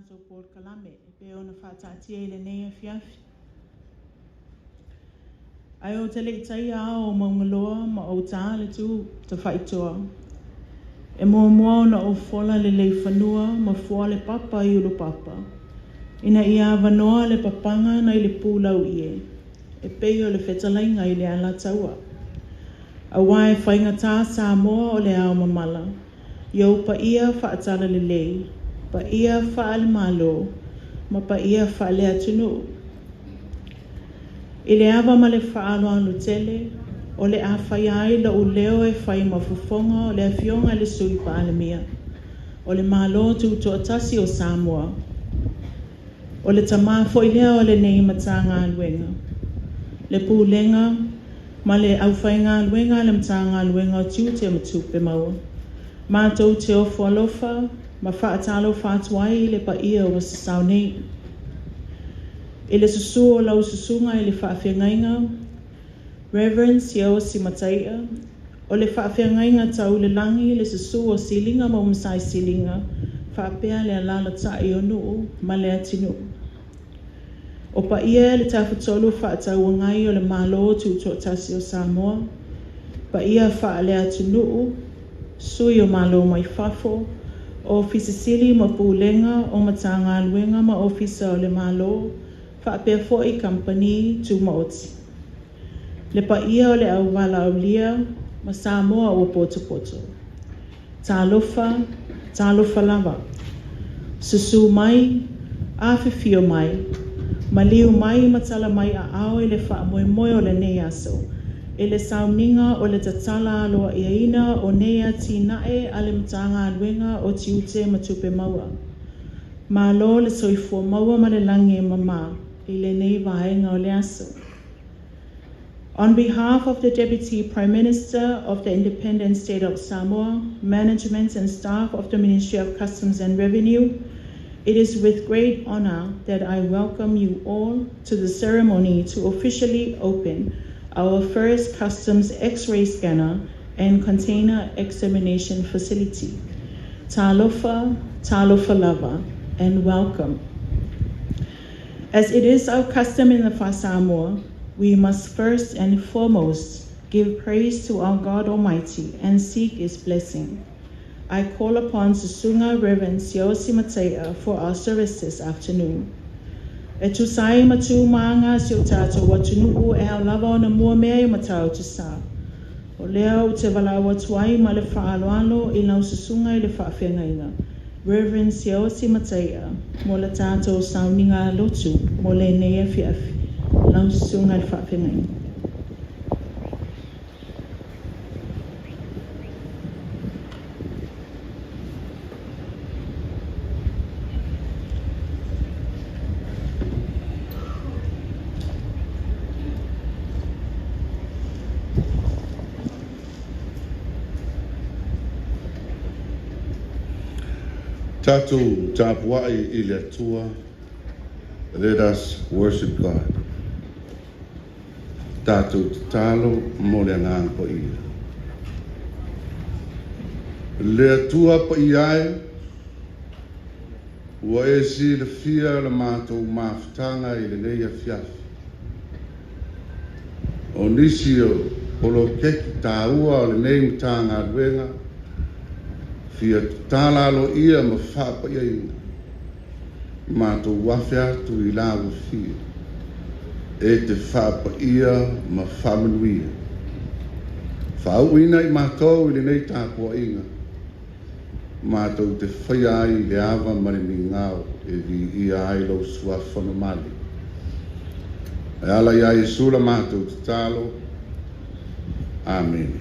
tātou pōr kalame, e pe ona whātātia I le nei fiafi. Ai o te leitai ao o maungaloa ma o tā le tū te whaitoa. E mua ona o whola le lei whanua ma fua le papa I ulu papa. Ina ia wanoa le papanga na I le pūlau ie. E pei o le whetalainga I le ala taua. A wae whaingatā sā moa o le ao mamala. Iau pa ia whaatala le lei. Pa ia whaale malo. Ma pa ia whaale atunu. I le awa ma le whaalo anu tele. O le a whai ai la u leo e whai mafufonga o le a fionga le sui pa alemia. O le malo tu atasi o Samoa. O le tamā foi lea o le nei mata ngā luenga. Le pūlenga, ma le au whai ngā luenga le mata ngā luenga o tiu te matupe maua. Mātou te ofo alofa, ma whaatalo whaatuai le pa ia o sasau nei. I le susu o lau susunga I le whaawhiangainga, Reverence Yeo Simataia, o le whaawhiangainga tau le langi le susu o silinga ma umsai silinga, whaapea le alala tai o nuu, ma le atinu. O pa ia le tawhatolu whaatau ngai o le malo tu tasi o Samoa, pa ia wha le atinu, sui o malo mai fafo, o fisisili ma pūlenga o matanga luenga ma ofisa o le malo, whaapea foi company tu maoti. Le pa ia o le au wala au lia, ma Samoa o poto poto. Tālofa lava. Susu mai, awhiwhio mai, maliu mai matala mai a ao I le wha moe moe o le nei aso. E le sauninga o le tatala aloa iaina o nea tinae a le matanga aluenga o tiute matupe maua. Ma lo le soifua maua ma le langi e mama, I le nei vaenga o le aso. On behalf of the Deputy Prime Minister of the Independent State of Samoa, management and staff of the Ministry of Customs and Revenue, it is with great honor that I welcome you all to the ceremony to officially open our first customs X-ray scanner and container examination facility. Talofa lava, and welcome. As it is our custom in the Samoa, we must first and foremost give praise to our God Almighty and seek His blessing. I call upon Susunga Reverend Siosi Matea for our service this afternoon. E tu sai matu maanga si o tātou watunuu e hao lava o na mua mea I matau tu sā. O leo te wala watuai ma le whaaloalo I lau susunga I le whaawhiangainga. Reverend Siosi Matea, mo le tātou sauninga lotu, mo le nea fiafi. Lau susunga I le whaawhiangainga. Tātou tāpuai I le atua, let us worship God. Tātou talo mo le ngāng po ia. Le atua po iai, ua e si le fia le mātou mawhitanga I le neia fiafi. O nisi o polo keki tāua o le nei mtanga aduenga, fia tālalo ia ma whapa iaina. Mātou wafe atu I lawa fia. E te whapa ia ma whamanuia. Whauina I mātou I le nei tāpua inga. Mātou te whaia ai le awa mani ni ngāo e vi ia ai lau sua whanamali. E ala ia I sura mātou te tālo. Amen.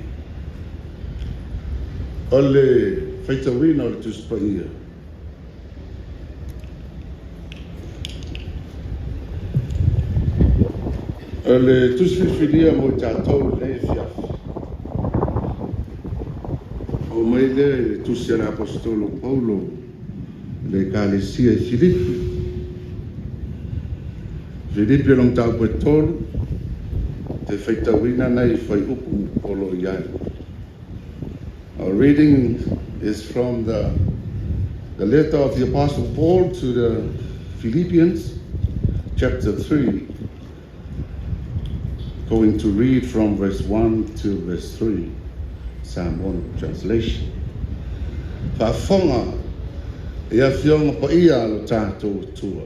Ole whaitawina o le tuspa ia. Le tusfifilia mo tātou le fiafi. O mai le tusi ala apostolo Paulo le kalesia I Filipi. Filipi long tau pe tolu te whaitawina nei whai upu polo iai. Our reading is from the The letter of the Apostle Paul to the Philippians, chapter 3. Going to read from verse 1 to verse 3. Psalm 1 translation. Whafonga ia whionga pa ia lo tātou tua.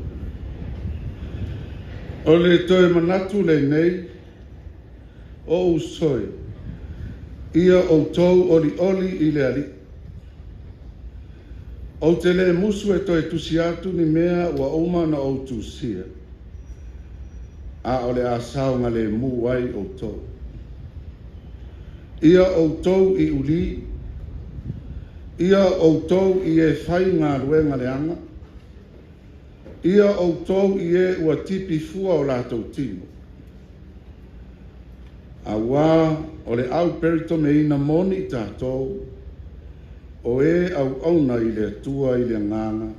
O le toe manatu le nei, o usoi, ia o tau oli i le ali. O te le musu e toi tusi atu ni mea ua uma na o tusia. A o le asau nga le mu ai o tau. Ia o tau i uli, ia o tau i e whai ngā ruenga le anga, ia o tau i e ua tipi fua o lātou tino. A wā o le au perito me ina moni tātou, o e au auna i le atua i le nganga,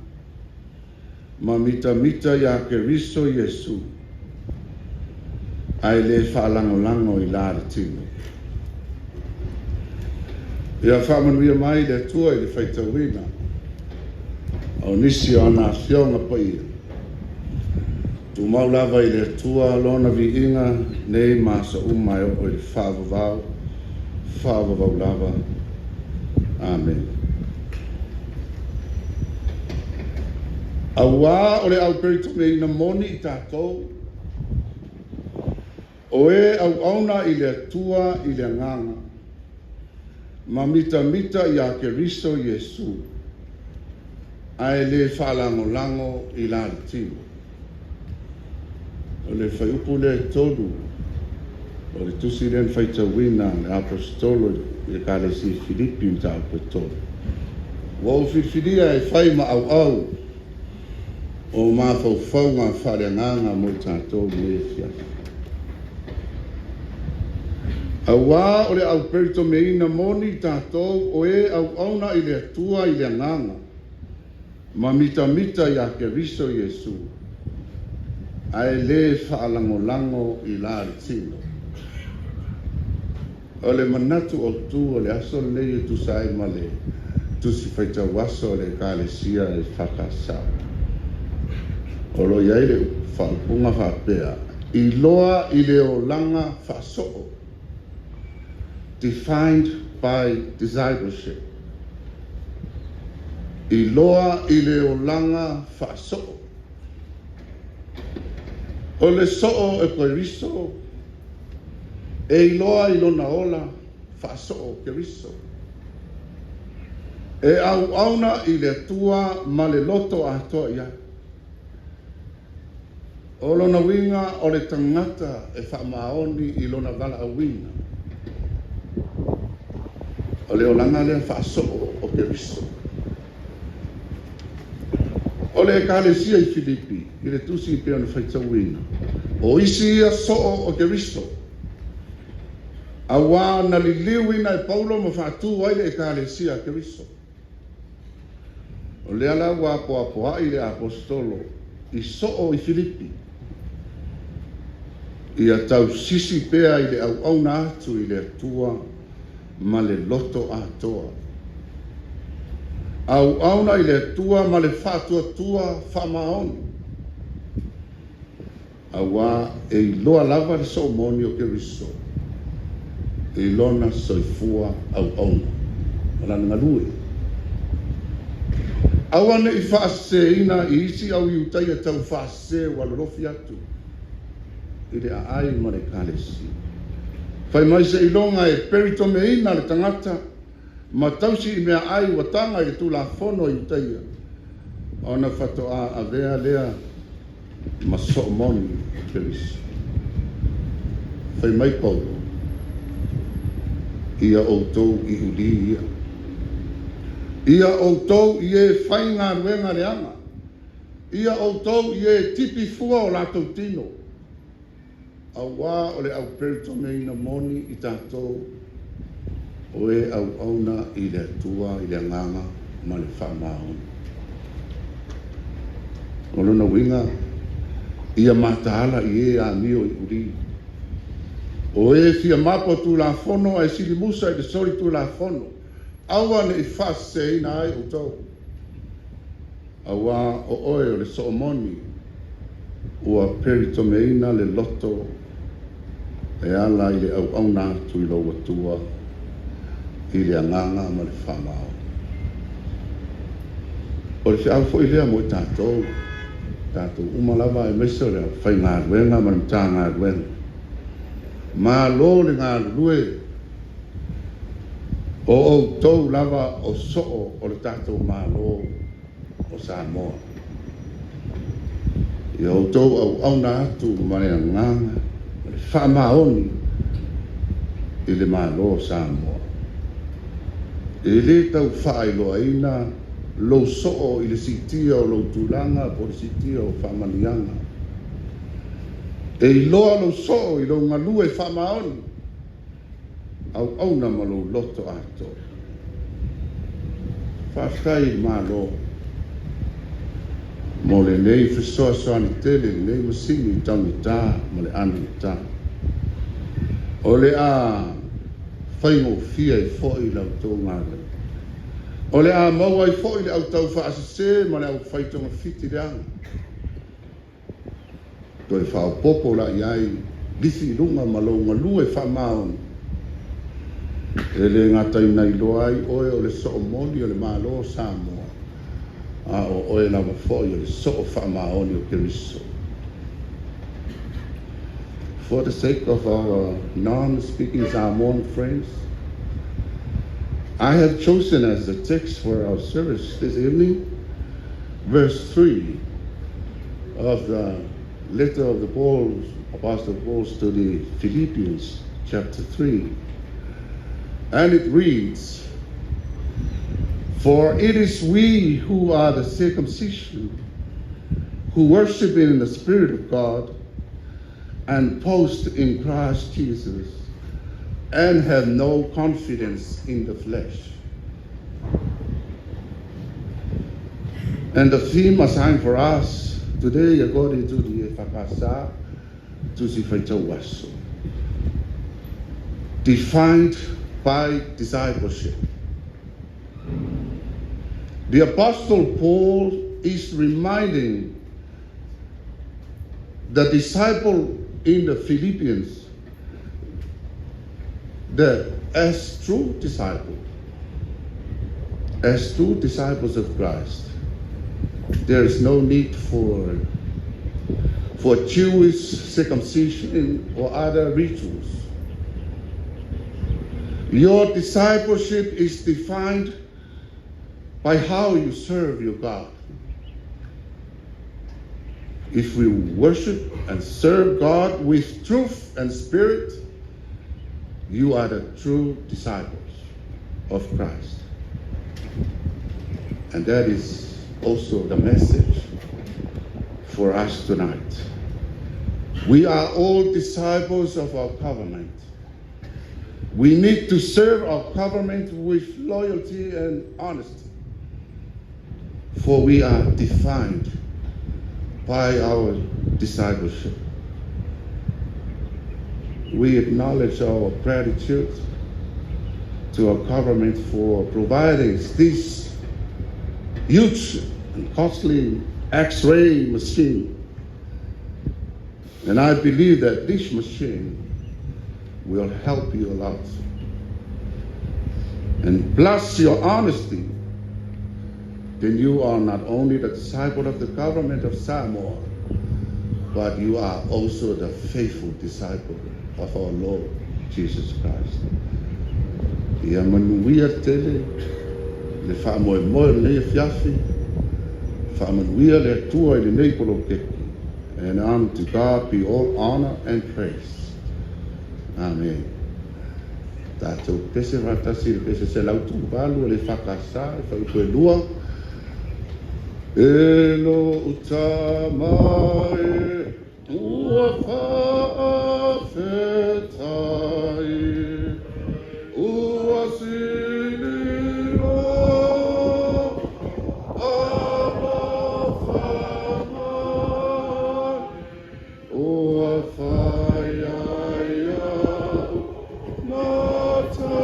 ma mita ia ke riso Yesu, ai le whaalango i lāre tino. Ia whamanuia mai le atua i le whaitawina, au nisi o ana whionga pa ia. Tu maulava i le atua lona vi inga nei masa umai o i le whaavavau lava. Amen. Awa o le au perito me ina moni i tātou. O e au auna i le atua i le nganga. Ma mita i a ke riso Yesu. Ai le whalango i la tino. O le whaiupu le tolu. O le tusi len whaitawina le apostolo i ka le si Filipi mta au petolo. Wau whiwhiria e whai ma au. O ma fau ngā whareanganga mo tātou me fia. A wā o le au perito me ina moni tātou o e au auna i le atua i le nganga. Ma mita i a ke riso Yesu. Ai le whaalango i la tino. O le manatu o tu o le aso le tu sai ma le tu si whaita waso le ka le sia e whakasau. O lo iai le whaapunga whapea. I loa i le o langa whasoo. Defined by discipleship. I loa i le o langa whasoo. O le soo e koe riso. E i loa i lona ola whasoo ke riso. E au auna i le atua ma le loto a toa ia. O lona winga o le tangata e whamaoni i lona vala a winga. O le olanga le whasoo o ke riso. O le ekalesia i Filipi, i le tusi i pēo na whaitawina. O isi ia soo o ke riso. A wā na li liwina e Paulo ma whātū ai le ekalesia ke riso. O le ala wā poa i le apostolo, i soo i Filipi. I a tau sisi pēa i le au atu i le atua ma le loto atoa. Au auna i le atua ma le whātua whamaoni. A wā e i loa lava le so moni o ke riso. E lona soifua au auna. Malana ngalue. Awane i whaase ina i isi au i utai a tau whaase walorofi atu. I le aai ma le kalesi. Whai mai se ilonga e perito me ina le tangata. Ma tausi i mea ai watanga i le tula fono i utaia. Ona whatoa a vea lea ma so moni ke riso. Whai mai Paulo. Ia outou i uli ia. Ia outou i e whai ngā ruenga reanga. Ia outou i e tipi fua o lātou tino. A wā o le au perito me ina moni i tātou. O e au auna i le atua i le nganga ma le whamaon. O lona winga, ia mataala i e a mio i uri. O e fia mapo tu la fono e sili musa e de sori tu la fono. Awa ne i fase ina ai o tau. Awa o oe o le soomoni ua peritomeina le loto e ala i le au na atu i lau atua i le anganga ma le whamao. O le whiau fo i lea mo i tātou umalava e meso le whai ngā ruenga ma le mta ngā ruenga. Ma lo le ngā rue o tau lava o soo o le tātou ma lo o Samoa. I o tau au na atu ma le anganga ma le whamaoni i le ma lo o Samoa. E le tau whaailoa ina lo soo i le sitia o lo tūlanga po le sitia o whamanianga. E i loa lo soo i lo ngalue whamaoni au na ma lo loto ato. Whawhai ma lo mo le nei whisoa soani tele, nei masini i tauni tā, mo le anu tā. O le a whaingo fia i fōi lau tō ngāre. O le a maua i fōi le au tau whaasase, ma le au whaitonga fiti reanga. Toi whao popo la i ai, lisi runga malonga lue whamaon. E le ngatai nei loa ai, oe o le soomoni o le malo Samoa. A o oe lawa fōi o le soo whamaoni o Keriso. For the sake of our non-speaking Samoan friends, I have chosen as the text for our service this evening, verse 3 of the letter of the Apostle Paul to the Philippians, chapter 3. And it reads, "For it is we who are the circumcision, who worship in the Spirit of God, and boast in Christ Jesus, and have no confidence in the flesh." And the theme assigned for us today, according to the Whakasa, to si whaitauaso, defined by discipleship. The Apostle Paul is reminding the disciple in the Philippians that as true disciples of Christ, there is no need for Jewish circumcision or other rituals. Your discipleship is defined by how you serve your God. If we worship and serve God with truth and spirit, you are the true disciples of Christ. And that is also the message for us tonight. We are all disciples of our covenant. We need to serve our covenant with loyalty and honesty, for we are defined by our discipleship. We acknowledge our gratitude to our government for providing this huge and costly X-ray machine. And I believe that this machine will help you a lot. And plus your honesty, then you are not only the disciple of the government of Samoa, but you are also the faithful disciple of our Lord Jesus Christ. Ia manuia tele, le whaamoemoe le fiafi, whaamanuia le atua i le nei polo keki. And unto God be all honor and praise. Amen. Tātou pese ratasi, pese se lautu walu le whakasa, e whaupue lua. Elo utamae, ua whaafetai, ua sinilo, amawhamai, ua whaiaia, mata,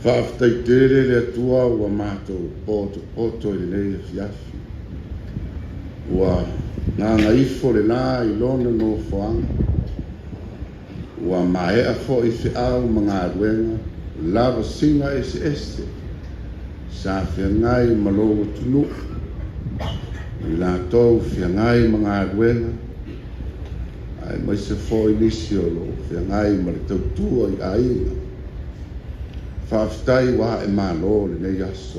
Whaaftai tere le atua ua mātou poto i nei fiafi. Ua nganga ifo le nā I lona no whaanga. Ua maea fo I whiau mga aruenga, lava singa ese. Sa whiangai malogo tunu. I lātou whiangai mga aruenga. Ai mai se fo I nisi o lo whiangai ma le tautua I ainga. Whaaftai wa e mālo le nei aso.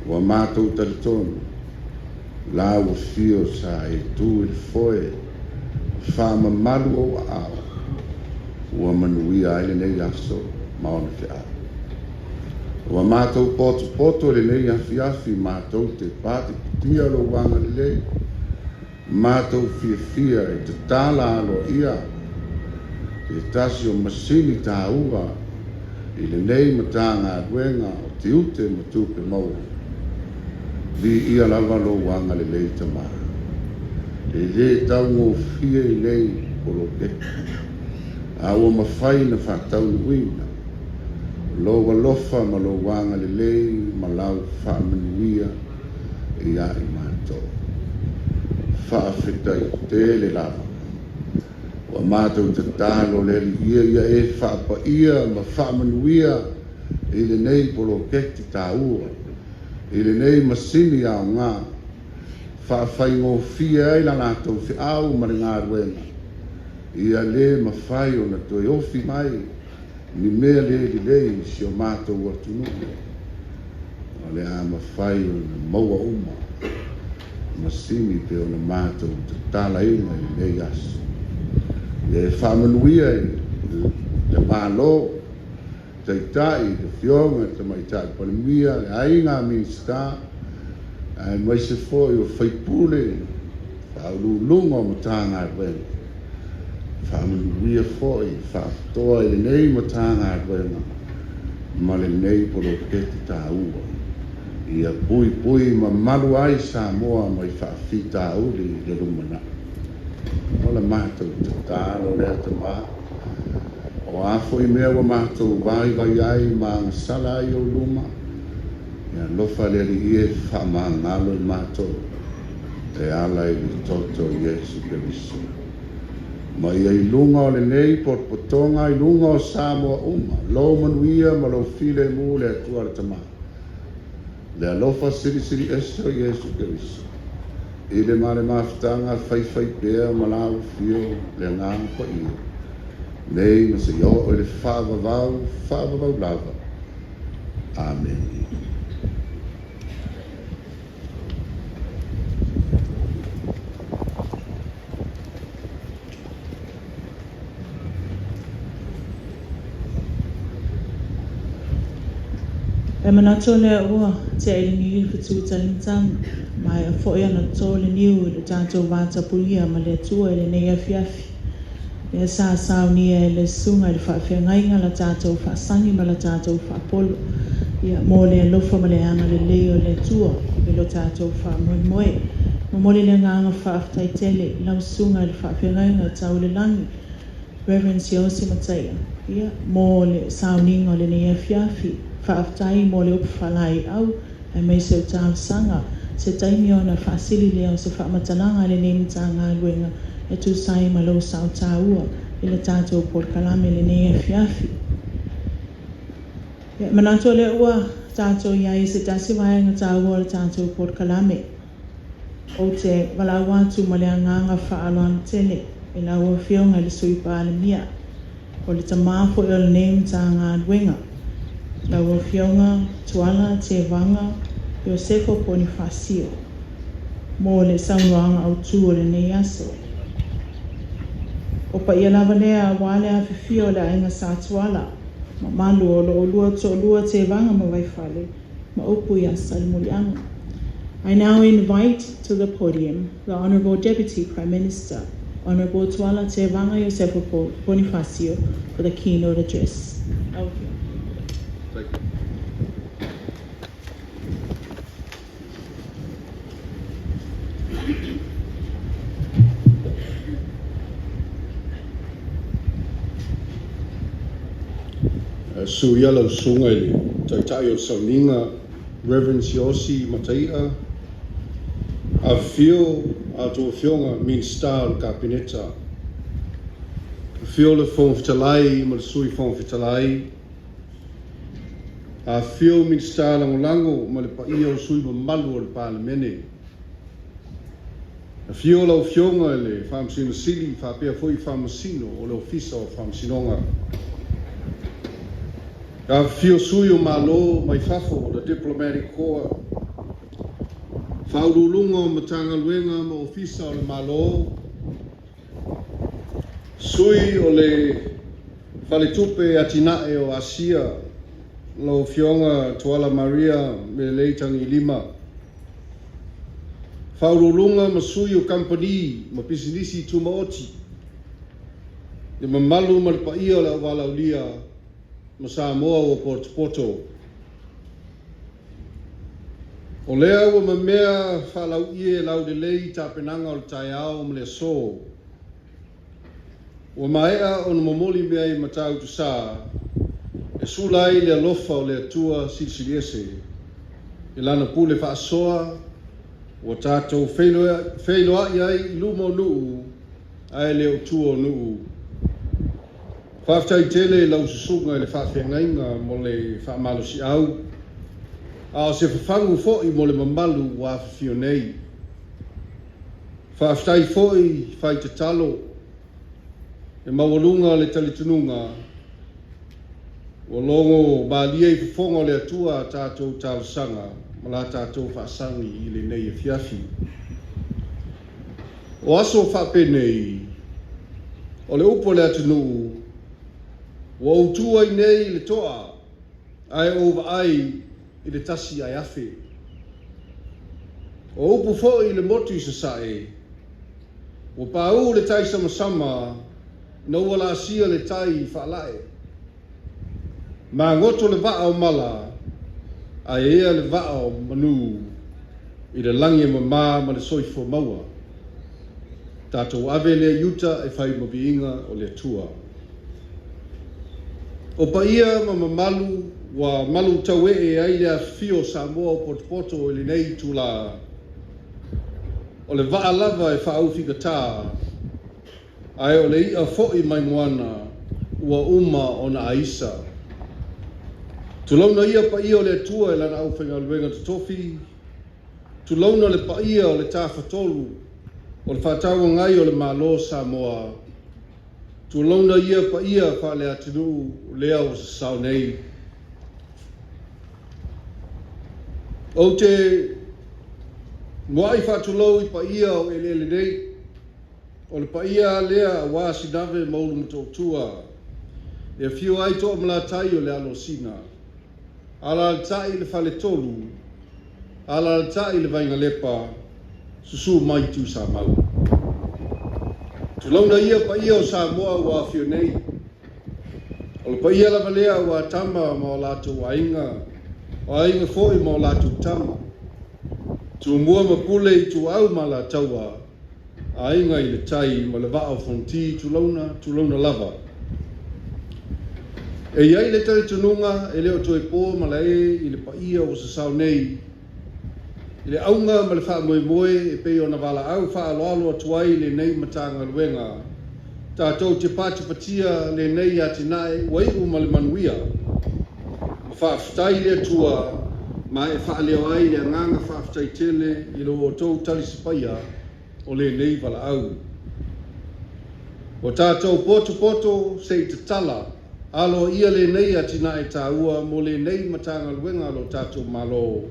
Wa mātou taritonu. La ua fio sa e tu il foe. Whaama malu o ao. Ua manuia ai le nei aso. Maona te ao. Wa mātou poto le nei afi mātou te pāti putia lo wanga le lei. Mātou fia e te tāla alo ia. Te tasi o masini tā ua. I le nei matanga aduenga o te ute matupe maua. Li ia lava lo wanga le lei tamara. Le tau ngō fia I lei polo keki. Awa mawhai na whatau ni wina. Lo walofa ma lo wanga le lei ma lau whaamanuia I a I mātou. Whaafetai te le lava. Wa mātou te tālo le ia e whaapa ia ma whaamanuia I le nei polo keki tā ua. I le nei masini au ngā. Whaafai ngō fia ai la nātou whiau ma le ngā ruenga. Ia le ma whai o na toi ofi mai. Ni mea le li lei si o mātou atunu. O le a ma whai o na maua uma. Masini pe o na mātou te tāla ina I nei aso. Le whamanuia le mālo, te itai, te whionga, te maitai palimia, le ainga Minsitry, ai mai se foi o whaipule, whaululunga o matanga aruenga. Whamanuia foi, whaatoa I le nei matanga aruenga, ma le nei polo keti tā ua. Ia pui ma malu ai sa moa mai whaafi tā uli le rumana. Ola mātou te tāro lea te mā. O afo I mea wa mātou vai ai mā ngasala I o luma. Ia lofa le li ie wha ngalo I mātou. E ala I li toto Yesu Keriso. Ma ia I lunga o le nei porpotonga I lunga o Samoa uma. Lo manuia ma lo file mu le atua le tamā. Le alofa siri eso Yesu Keriso. I le mare mafutanga whai pēr malau fio le ngang pa i. Nei ma se o le whaavavau lava. Amen. E manato le ua te ele ni fitu talimtang mai a foia na to le niu le tanto vata puia ma le tua ele nei afiafi. E sa ni le sunga le whaafengainga la tātou whaasangi ma la tātou whaapolo. Ia mō le lofa ma le anga le leo le tua e lo tātou whaamoe. Mō le nganga whaaftai tele lau sunga le whaafengainga tau le langi. Reverend Siosi Mataia. Ia mō le sauninga le nei afiafi. Whaaftai mō le upwhalai au e mei se utau sanga. Se taimi o na whaasili leo se whaamatananga le nei mtanga luenga. E tu sai malo sao taua i le tātou por kalame le nei e fiafi. Mananto le ua tātou iai se tasi vaenga taua le tātou por kalame. O te walawatu ma le anganga whaaloan tele e la ua whionga le sui pāle mia. O le tamāfo e o le nei mtanga luenga. La ua whionga tuala te vanga Iosefo Bonifacio. Mō le saunoanga au tū o le nei aso. O pa ia lava lea wale a whiwhio le ainga sa tuala. Ma malu o lo lua to lua te vanga ma waifale. Ma upu ia salimulianga. I now invite to the podium the Honourable Deputy Prime Minister, Honourable Tuala Te Vanga Iosefo Bonifacio, for the keynote address. Thank you. Su yellow sungai taitayo sauninga Reverend Siosi Mataia a fio a to fionga min star kabineta fio le fon fitalai ma sui fon fitalai a fio min star lango ma le paio sui malu le parlemene a fio lo fionga le famsino sili fa pe foi famsino o le officio famsinonga. Ka fio suyo malo mai fafo the diplomatic corps. Faululunga matanga luenga ma ofisa o le malo. Sui o le faletupe atinae o Asia. Lo fionga Tuala Maria me leitangi lima. Faululunga ma sui o company ma pisinisi tumaoti. E ma malu ma le paia la wala ulia. Masa moa o Porto. O lea ua mamea whalau ie lau de lei tapenanga o le taiao ma le so. Ua maea o na momoli mea I matau tu sa. E sulai le alofa o le atua silsiliese. E lana pule whaasoa. Ua tātou whailoa iai lumo nuu. Ai le o tua nuu. Whaftai tele lau susunga le whawhengainga mo le whaamalo si au. A se whawhangu fōi mo le mamalu wa whiwhio nei. Whaftai fōi whai te talo. E mawalunga le talitununga. O longo maalia I whawhonga le atua tātou tālusanga. Ma la tātou whaasangi I le nei e fiafi. O aso whapenei. O le upo le atunuu. Wa utua I nei le toa, ai ova ai I le tasi ai afe. O upu fo I le motu I sasae, o pāu le tai sama, na ua la sia le tai whaalae. Ma ngoto le vaa o mala, ai ea le vaa o manu, I le langi ma le soifo maua. Tātou ave le yuta e whai mabiinga o le tua. O paia ma malu wa malu tawe e ai le fio Samoa o Porto I le nei tula. O le vaa lava e whaau whikata. Ai o le ia fo'i mai moana ua uma o na aisa. Tulauna ia pa ia o le tua e lana au whainga luenga tutofi. Tulauna le paia o le tawhatolu o le whataua ngai o le malo Samoa. Tulauna ia paia wha le atinu lea o se sao nei. O te moai whatulau I paia o ele nei, o le paia lea wā sinave maulu matotua, e whiu ai toa malatai o le alosina, ala le tai le whale tolu, ala le tai le vainga lepa, susu mai tu sa mau. Tulauna ia paia o Samoa wā whiu nei, o le paia lava lea wā tama ma o lātou wainga, o ainga foi ma o lātou tama. Tu mua mapule I tu au ma la taua, a inga I le tai ma le vaa fonti tulauna lava. E iai le tari tununga e leo toi pō ma la I le paia o se sao nei. I le aunga ma le wha moe moe e pei o na wala au wha aloalo atuai le nei matanga luenga. Tātou te pātipatia le nei a te nae waiu ma le manuia. Ma wha aftai le atua ma e wha leo ai le nganga whaafitai tele I lo o tau tali sipaia o le nei wala au. O tātou poto se te tala, alo ia le nei a tina e tāua mo le nei matanga luenga lo tātou malo.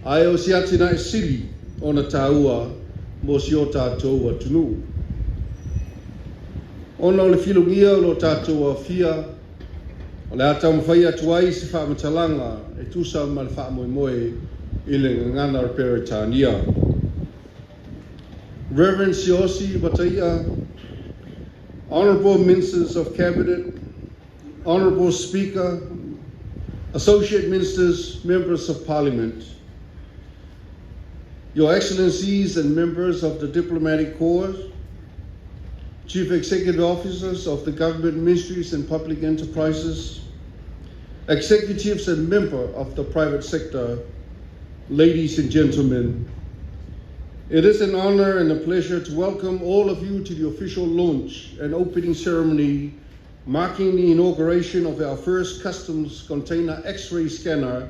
Ai o si atina e sili o na tāua mo si o tātou atunu. Ona o le filungia lo tātou a fia, o le atau mawhai atuai se wha matalanga e tusa ma le wha moe moe I le ngana reperitania. Reverend Siosi Bataia, Honorable Ministers of Cabinet, Honorable Speaker, Associate Ministers, Members of Parliament, Your Excellencies and members of the Diplomatic Corps, Chief Executive Officers of the Government Ministries and Public Enterprises, executives and members of the private sector, ladies and gentlemen, it is an honor and a pleasure to welcome all of you to the official launch and opening ceremony marking the inauguration of our first customs container X-ray scanner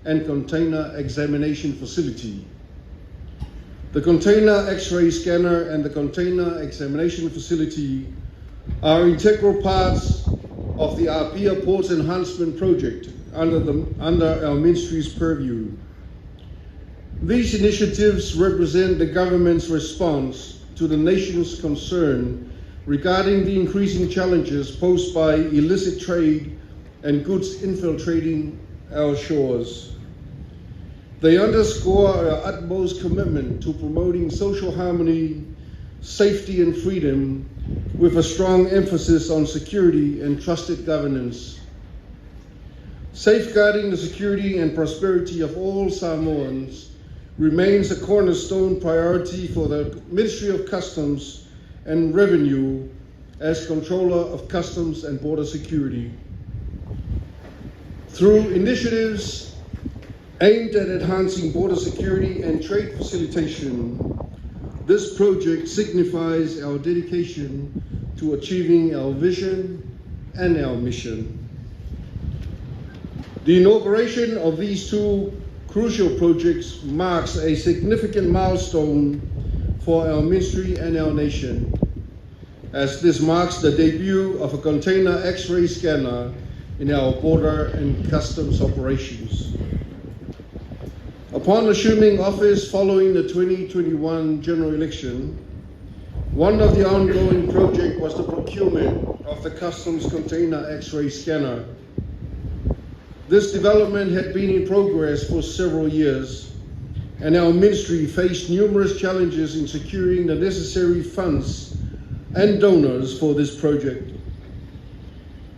and container examination facility. The container X-ray scanner and the container examination facility are integral parts of the Apia Ports Enhancement Project under our ministry's purview. These initiatives represent the government's response to the nation's concern regarding the increasing challenges posed by illicit trade and goods infiltrating our shores. They underscore our utmost commitment to promoting social harmony, safety and freedom with a strong emphasis on security and trusted governance. Safeguarding the security and prosperity of all Samoans remains a cornerstone priority for the Ministry of Customs and Revenue as Controller of Customs and Border Security. Through initiatives aimed at enhancing border security and trade facilitation, this project signifies our dedication to achieving our vision and our mission. The inauguration of these two crucial projects marks a significant milestone for our ministry and our nation, as this marks the debut of a container X-ray scanner in our border and customs operations. Upon assuming office following the 2021 general election, one of the ongoing projects was the procurement of the customs container X-ray scanner. This development had been in progress for several years, and our ministry faced numerous challenges in securing the necessary funds and donors for this project.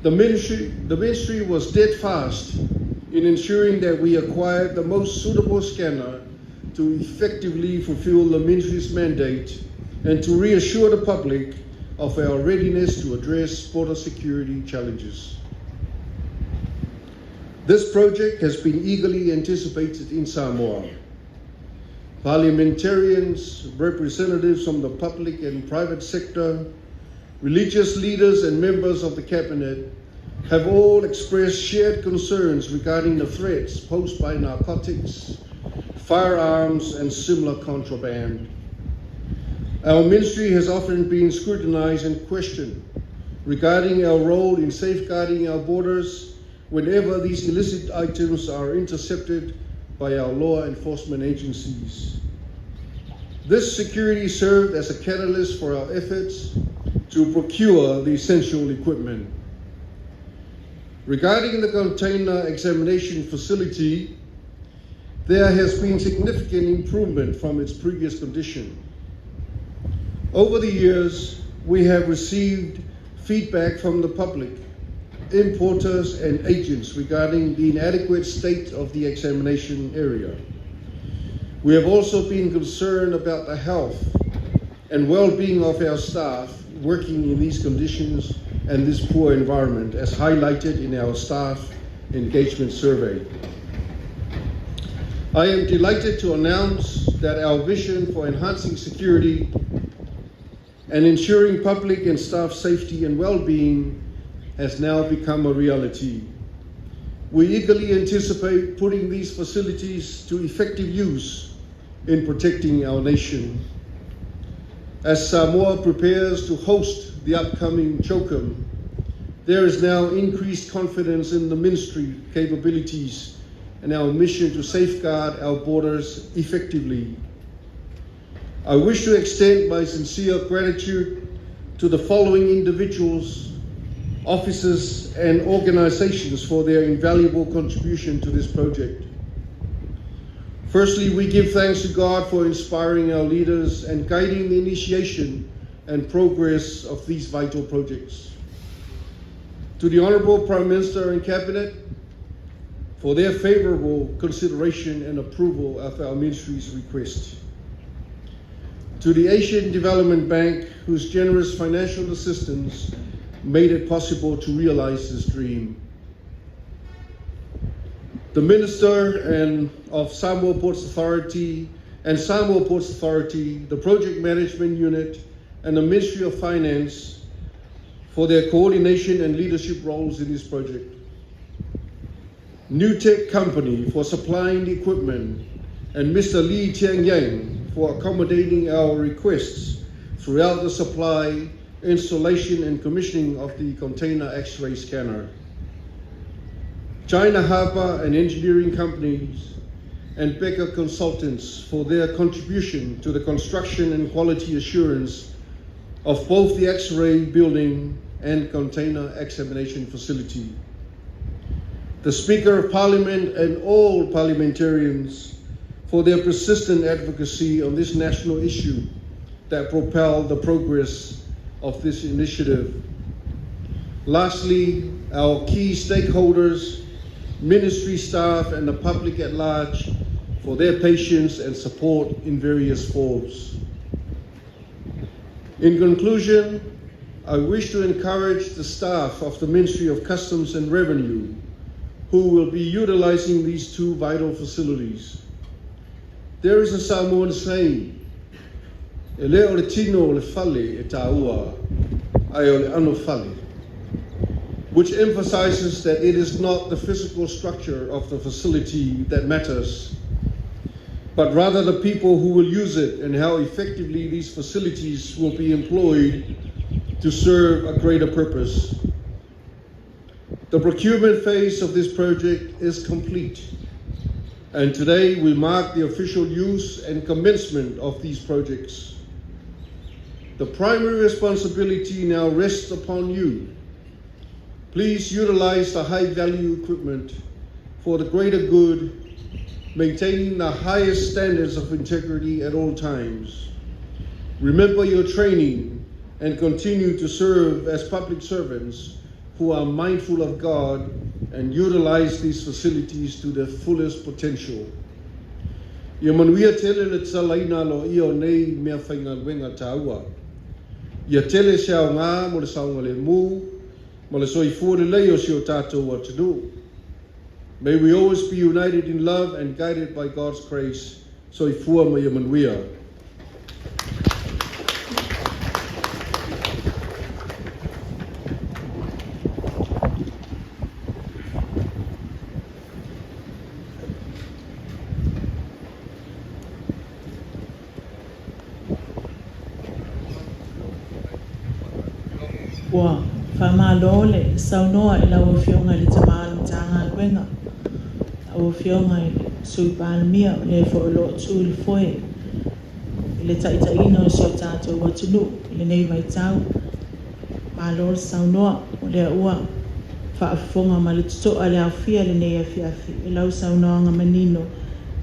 The ministry was steadfast in ensuring that we acquired the most suitable scanner to effectively fulfill the ministry's mandate and to reassure the public of our readiness to address border security challenges. This project has been eagerly anticipated in Samoa. Parliamentarians, representatives from the public and private sector, religious leaders and members of the cabinet have all expressed shared concerns regarding the threats posed by narcotics, firearms, and similar contraband. Our ministry has often been scrutinized and questioned regarding our role in safeguarding our borders whenever these illicit items are intercepted by our law enforcement agencies. This security served as a catalyst for our efforts to procure the essential equipment. Regarding the container examination facility, there has been significant improvement from its previous condition. Over the years, we have received feedback from the public, importers, and agents regarding the inadequate state of the examination area. We have also been concerned about the health and well-being of our staff working in these conditions and this poor environment, as highlighted in our staff engagement survey. I am delighted to announce that our vision for enhancing security and ensuring public and staff safety and well-being has now become a reality. We eagerly anticipate putting these facilities to effective use in protecting our nation. As Samoa prepares to host the upcoming CHOCUM, there is now increased confidence in the ministry capabilities and our mission to safeguard our borders effectively. I wish to extend my sincere gratitude to the following individuals, officers, and organizations for their invaluable contribution to this project. Firstly, we give thanks to God for inspiring our leaders and guiding the initiation and progress of these vital projects. To the Honourable Prime Minister and Cabinet for their favourable consideration and approval of our ministry's request. To the Asian Development Bank, whose generous financial assistance made it possible to realise this dream. The Minister of Samoa Ports Authority and Samoa Ports Authority, the Project Management Unit, and the Ministry of Finance for their coordination and leadership roles in this project. New Tech Company for supplying the equipment, and Mr. Lee Tiang Yang for accommodating our requests throughout the supply, installation, and commissioning of the container X-ray scanner. China Harbour and engineering companies and Becker Consultants for their contribution to the construction and quality assurance of both the X-ray building and container examination facility. The Speaker of Parliament and all parliamentarians for their persistent advocacy on this national issue that propelled the progress of this initiative. Lastly, our key stakeholders, ministry staff, and the public at large for their patience and support in various forms. In conclusion, I wish to encourage the staff of the Ministry of Customs and Revenue who will be utilizing these two vital facilities. There is a Samoan saying, e le o le tino o le fale e tāua, ai o le ano fale, which emphasizes that it is not the physical structure of the facility that matters, but rather the people who will use it and how effectively these facilities will be employed to serve a greater purpose. The procurement phase of this project is complete, and today we mark the official use and commencement of these projects. The primary responsibility now rests upon you. Please utilize the high-value equipment for the greater good, maintaining the highest standards of integrity at all times. Remember your training and continue to serve as public servants who are mindful of God and utilize these facilities to their fullest potential. Ia manuia tele le tsalaina lo ia o nei mea whaingaluenga tāua. Ia tele se au ngā mo le saunga le mū, mo le soifua le lei o si o tātou atu. May we always be united in love and guided by God's grace. Soifua mo ia manuia. Ua whamalo le saunoa e lau whionga le tamālu tāngā luenga. Au whionga i le sui pālamia o le whaolo tū le foe. I le taitaina o sio tātou watunu i le nei vai tau. Malo le saunoa o le ua whaafonga ma le tutoa le awhia le nei awhiawhi. I lau saunoa ngā manino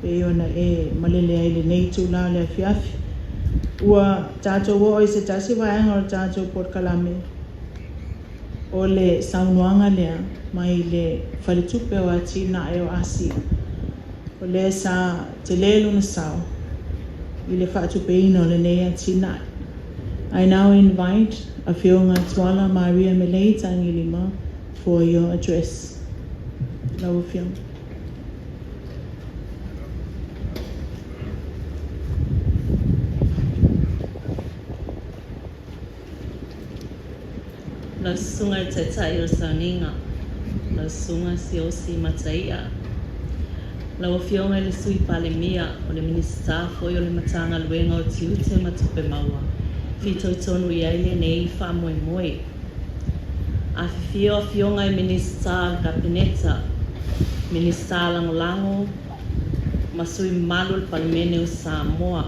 pe iona e malele ai le nei tū la le awhiawhi. Ua tātou o i se tasi vaenga o tātou Port Kalame. O le saunoanga lea mai le whaletupe o atina e o Asia. O le sa te lelu na sao i le whaatupe ino le nei atina. I now invite a Whionga Tuala Maria Melei Tangilima for your address. Lau Whionga. La sunga i te tai o sauninga. La sunga si o si mataia. La whionga i le sui palemia o le minista foi o le matanga luenga o tiute matupe maua. Fito i tonu i aile nei wha moe moe. A whiwhio a whionga i minista kabineta. Minista langolango. Masui malu le palemene o Samoa.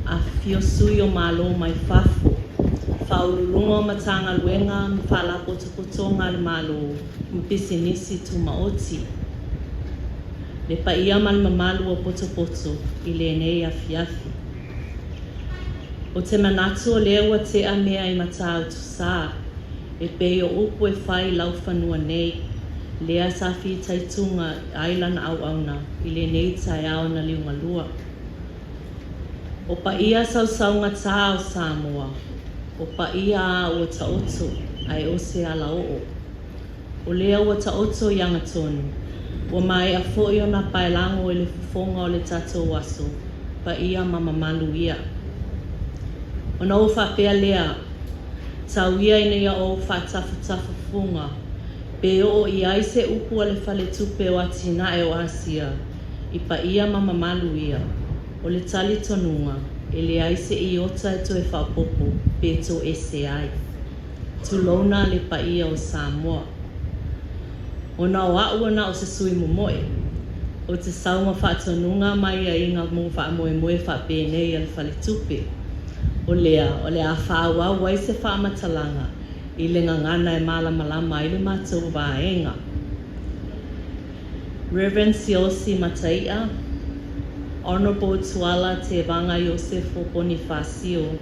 A whiwhio sui o malo mai fafu. Whaurulunga o matanga luenga, mwhala potopotonga le malo, mpisinisi tu maoti. Le paia mal mamalu o potopoto, i le nei awhiawhi. O te manatu o lewa te amea i matau tu sā, e peo upu e whai lau whanua nei, lea safi taitunga ailan au auna, i le nei tai au na liunga lua. O paia sausaunga tā o Samoa, o paia a ua taoto ai o se ala oo. O lea ua taoto ianga tonu. Ua mai a fo'i o na pailango i le fufonga o le tatou waso. Paia mamamalu ia. O na o whapea lea. Tau ia ina ia o whatafutafa funga. Pe o i aise upu a le whale tupe o atina e o Asia. I paia mamamalu ia. O le tali tonunga. E le aise i ota e to e whapopo, pe to e se ai. Tulona le paia o Samoa. O na o aua na o se sui momoe. O te sauma whaatonunga mai a inga mo wha moe moe wha pēnei al whale tupe. O lea a whaua wai se wha matalanga. I le ngangana e malamalama i le mātou vaenga. Reverend Siosi Mataia, Honorable Tuala Te Vanga Yosefo Bonifacio,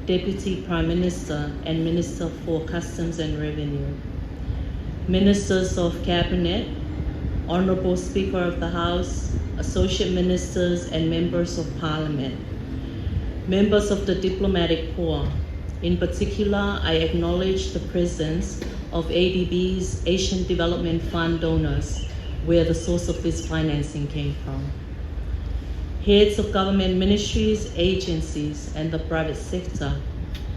Deputy Prime Minister and Minister for Customs and Revenue. Ministers of Cabinet, Honorable Speaker of the House, Associate Ministers and Members of Parliament. Members of the Diplomatic Corps. In particular, I acknowledge the presence of ADB's Asian Development Fund donors, where the source of this financing came from. Heads of government ministries, agencies, and the private sector,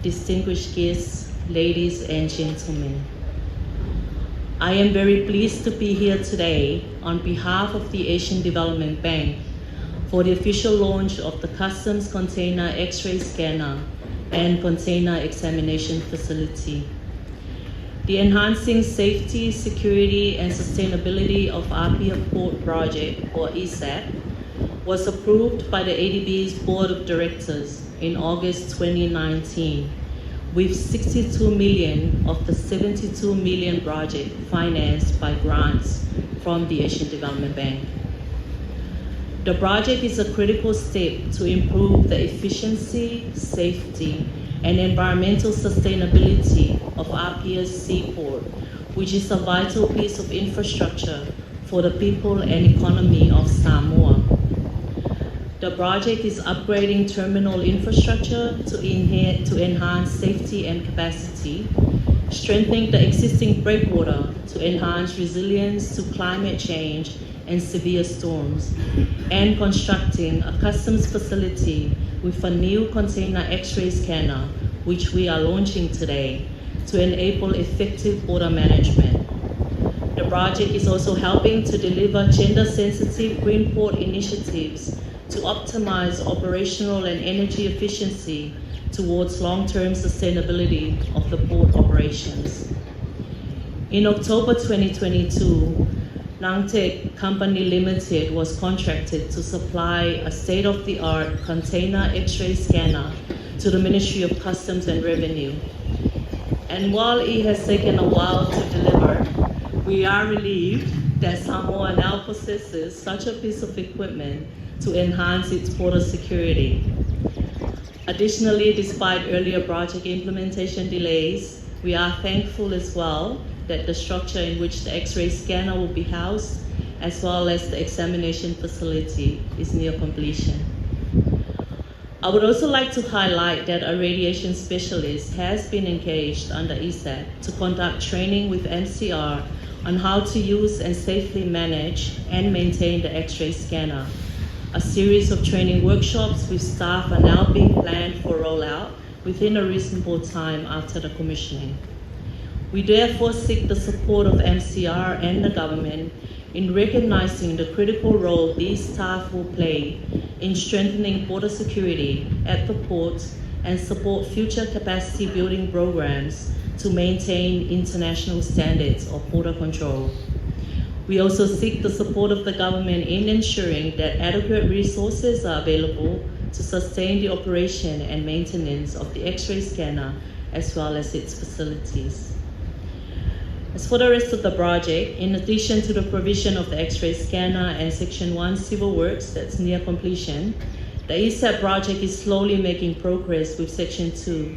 distinguished guests, ladies and gentlemen. I am very pleased to be here today on behalf of the Asian Development Bank for the official launch of the Customs Container X-ray Scanner and Container Examination Facility. The Enhancing Safety, Security, and Sustainability of Apia Port Project, or ESAP, was approved by the ADB's Board of Directors in August 2019, with 62 million of the 72 million project financed by grants from the Asian Development Bank. The project is a critical step to improve the efficiency, safety, and environmental sustainability of Apia's seaport, which is a vital piece of infrastructure for the people and economy of Samoa. The project is upgrading terminal infrastructure to enhance safety and capacity, strengthening the existing breakwater to enhance resilience to climate change and severe storms, and constructing a customs facility with a new container X-ray scanner, which we are launching today, to enable effective border management. The project is also helping to deliver gender-sensitive green port initiatives to optimize operational and energy efficiency towards long-term sustainability of the port operations. In October 2022, Nangtek Company Limited was contracted to supply a state-of-the-art container X-ray scanner to the Ministry of Customs and Revenue. And while it has taken a while to deliver, we are relieved that Samoa now possesses such a piece of equipment to enhance its border security. Additionally, despite earlier project implementation delays, we are thankful as well that the structure in which the X-ray scanner will be housed, as well as the examination facility, is near completion. I would also like to highlight that a radiation specialist has been engaged under ESAT to conduct training with MCR on how to use and safely manage and maintain the X-ray scanner. A series of training workshops with staff are now being planned for rollout within a reasonable time after the commissioning. We therefore seek the support of MCR and the government in recognizing the critical role these staff will play in strengthening border security at the port and support future capacity building programs to maintain international standards of border control. We also seek the support of the government in ensuring that adequate resources are available to sustain the operation and maintenance of the X-ray scanner as well as its facilities. As for the rest of the project, in addition to the provision of the X-ray scanner and Section 1 civil works that's near completion, the ESAT project is slowly making progress with Section 2.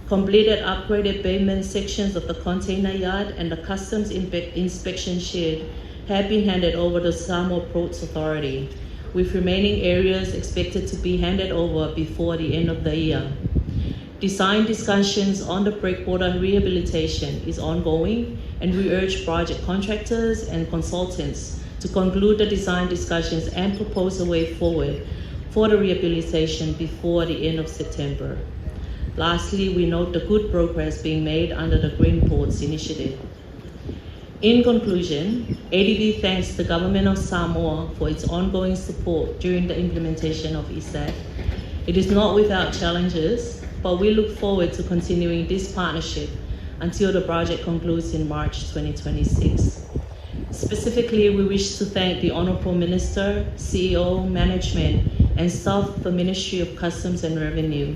Completed upgraded pavement sections of the container yard and the customs inspection shed have been handed over to Samoa Ports Authority, with remaining areas expected to be handed over before the end of the year. Design discussions on the breakwater rehabilitation is ongoing, and we urge project contractors and consultants to conclude the design discussions and propose a way forward for the rehabilitation before the end of September. Lastly, we note the good progress being made under the Green Ports Initiative. In conclusion, ADB thanks the Government of Samoa for its ongoing support during the implementation of ESAT. It is not without challenges, but we look forward to continuing this partnership until the project concludes in March 2026. Specifically, we wish to thank the Honorable Minister, CEO, management, and staff of the Ministry of Customs and Revenue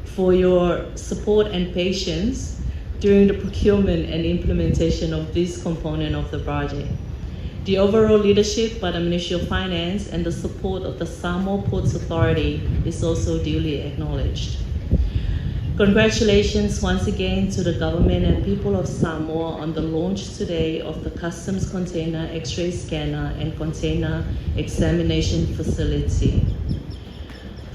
for your support and patience during the procurement and implementation of this component of the project. The overall leadership by the Ministry of Finance and the support of the Samoa Ports Authority is also duly acknowledged. Congratulations once again to the government and people of Samoa on the launch today of the Customs Container X-ray Scanner and Container Examination Facility.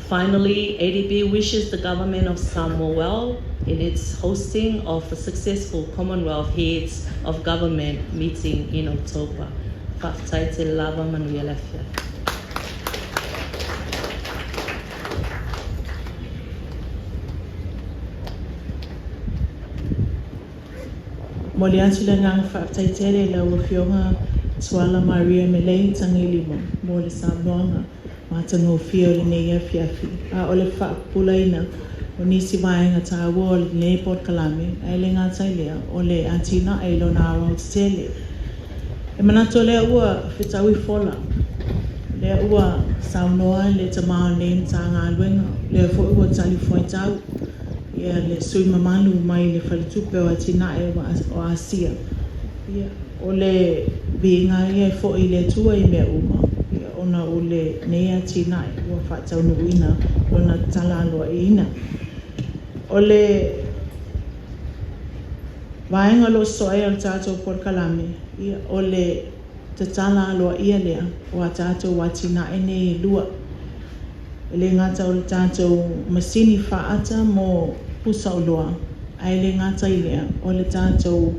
Finally, ADB wishes the government of Samoa well in its hosting of a successful Commonwealth Heads of Government meeting in October. Whakataite lava manuia lefia. Moli ansula ngang whakataitele la wafionga Swala Maria Melei tangilimo moli Samoa matano fio le neia fiafi a ole whakapulaina o nisi vaenga tāua o le nei Port Kalame ai le ngātailea o le antina ai lo nā rau tele. E manato lea ua whitaui fola, lea ua saunoa le tamao nei ta ngā luenga, lea fo ua tali foi tau, ia le sui mamalu mai le whalitupe o atina e o Asia. Ia o le vinga ia fo i le tua i mea uma, ia ona o le nei atina e ua whatau nuina, ona tala aloa i ina. O le vaenga lo soe al tātou Port Kalame, ia o le te tala aloa ia lea, o a tātou watina e nei lua. E le ngata o le tātou masini whaata mo pusa o loa, ai le ngata i lea, o le tātou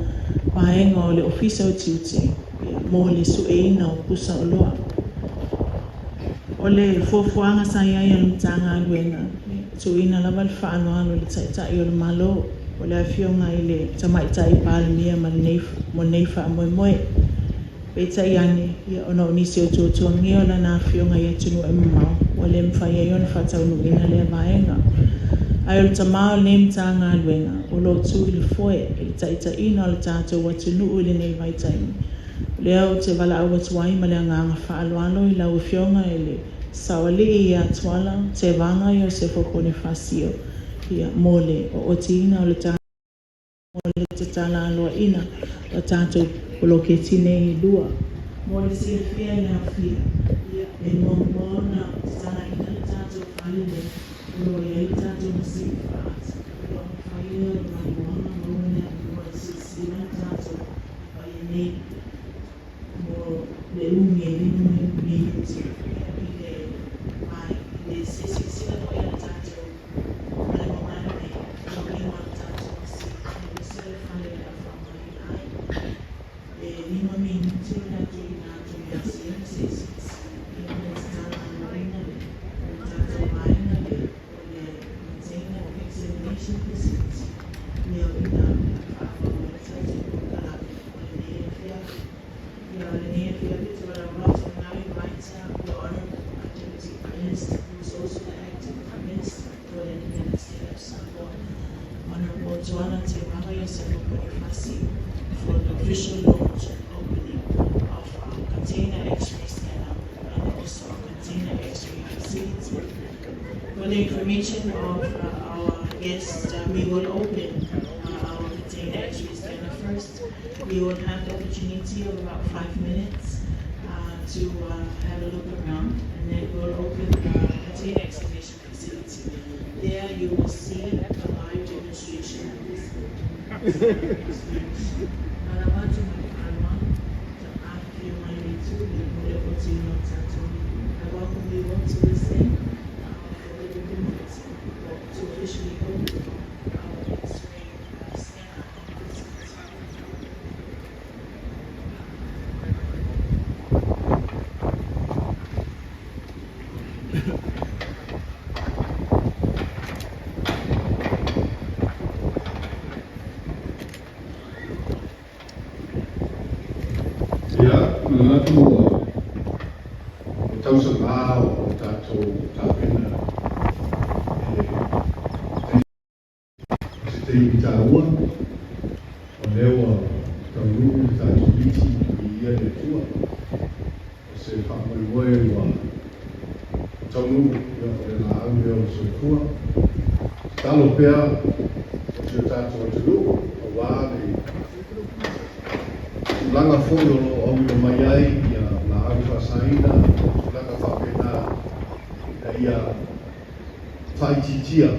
vaenga o le ofisa o tiuti, mo le sueina o pusa o loa. O le fuafuanga sa iai al mtanga aluenga, tuina lava le whaanoano le taitai o le malo, o le awhionga i le tamaitai pālamia ma mo nei wha moe moe. Peitai ane, ia ona o nisi o tūtua ngi o la nā whionga i atunu e mamau, o le mwhai e on whatau nuina le vaenga. Ai o le tamao le mta ngā luenga, o lo tu i le foe, i le taita ina o le tātou watu nuu i le nei vai taimi. Lea o te wala au atuai ma le anganga whaaloalo i lau fionga e le sawali i atuala, te vanga i o se fokone fasio, ia mole o te ina o le tātou. Mole te tala aloa ina o tātou poloke tine i lua. Mole si le fia i nga fia. E mo na te tala ina le tātou whalile. Ulo i tātou masi i whaat. Ulo i whaia o mai moana mauna i ua si sila tātou. Whai e nei. Mo le umi e linu me community. I le mai. I le sisi sila o ia tātou. Mai moana me. Ulo i wa tātou masi. Lima minuti na tuina sisi ina stana marina tata marina le container examination facility ne ina to Ross Mary White, the Honorable Activity Minister, who is also the acting Prime Minister for the United States of Singapore, Honorable Joanna Tewanga Yosef Bonifasi, for the official launch and opening of our container X-ray scanner and also our container X-ray facility. For the information of our guests, we will open our container X-ray scanner first. We will have the opportunity of about 5 minutes to have a look around, and then we'll open the container excavation facility. There you will see a live demonstration of this. I welcome you all to listen for the minutes to officially open our X-ray scanner. Mengaku tahu sebab tahu tapena setiap bicara lewa tahu tahu biti ia letua se famoi moi wa tahu ya la ave o se tua talo pea se tahu tahu wa langa fono o mai ai ia la ave saina langa fapena ia faititia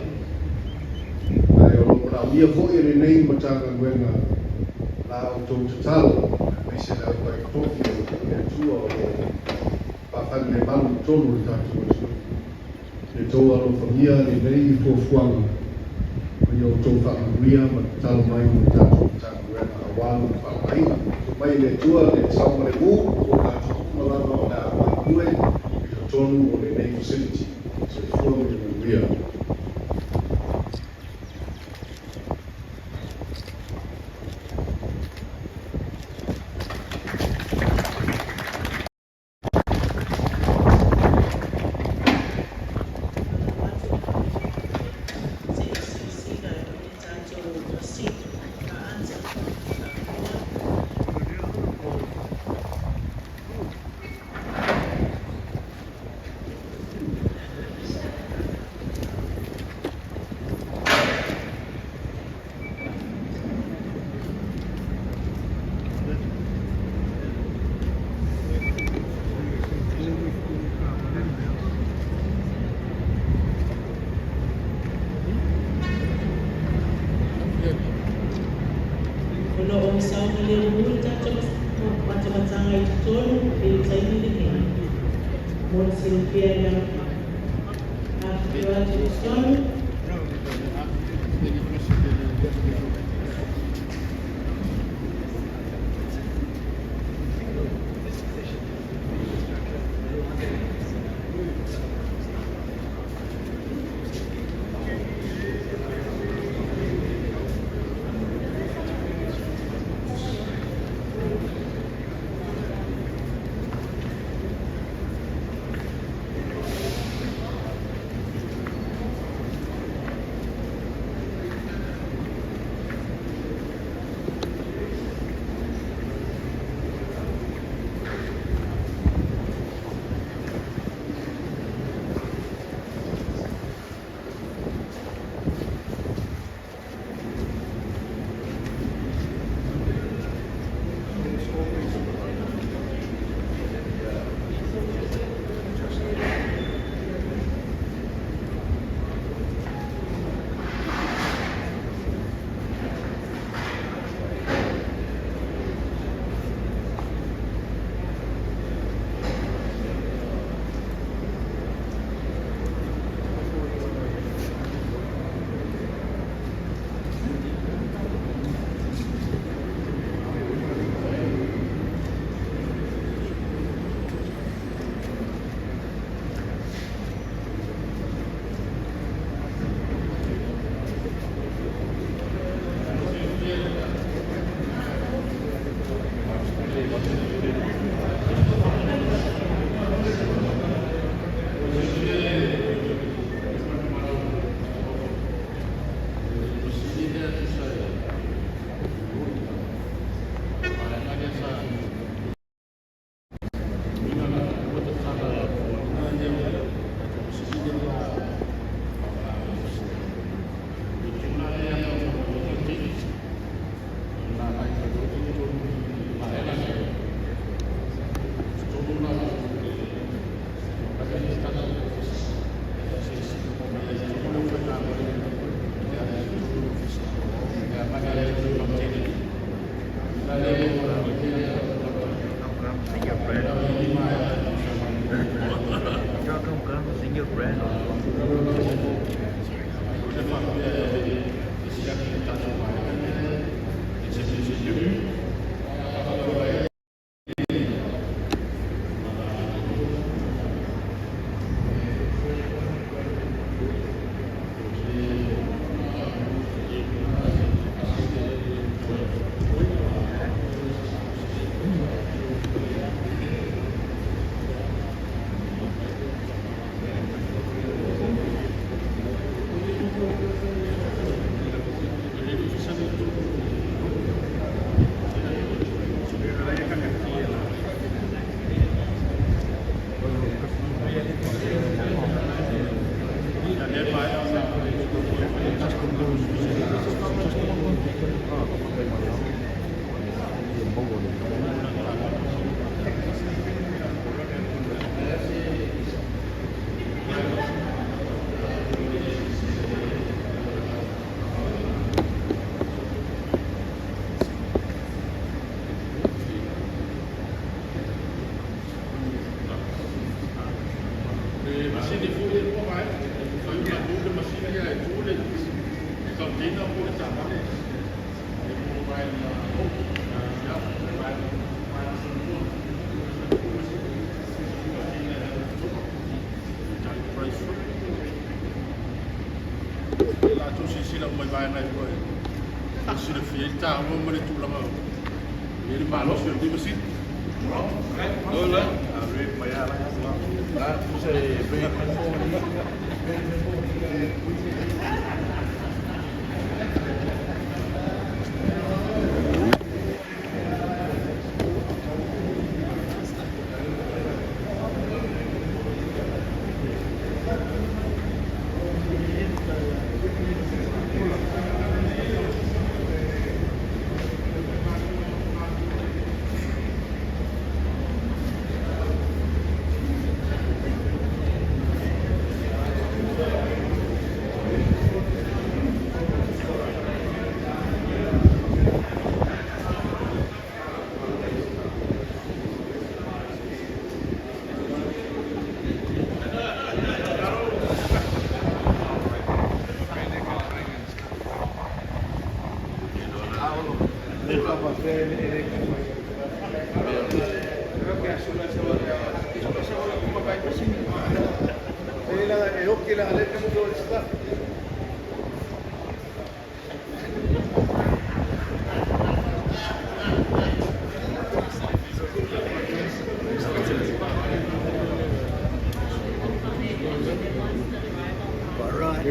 ai o la ia foi re nei matanga wenga la o to talo me se la vai toki e tua o pa fa le malu tonu tatu e to alo famia le nei fo fuanga o to fa ria ma talo mai mo tatu tatu wenga awan pa mai mai le tua le sama le u o la tula no la kue i tonu o le nei facility so for me ria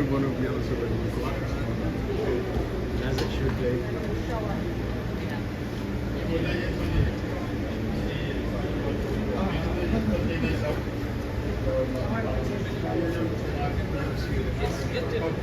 Everyone will be able to as it should be. It's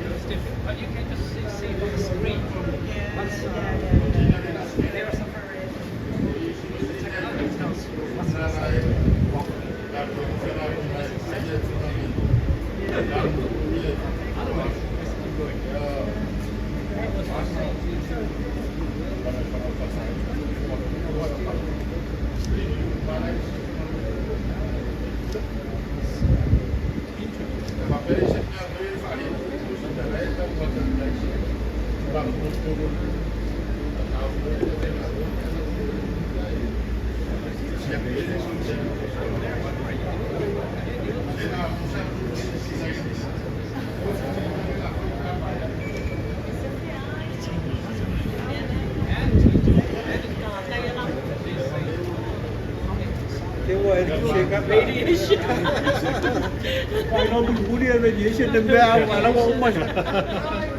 Radiation. I know the body radiation and where I don't want much.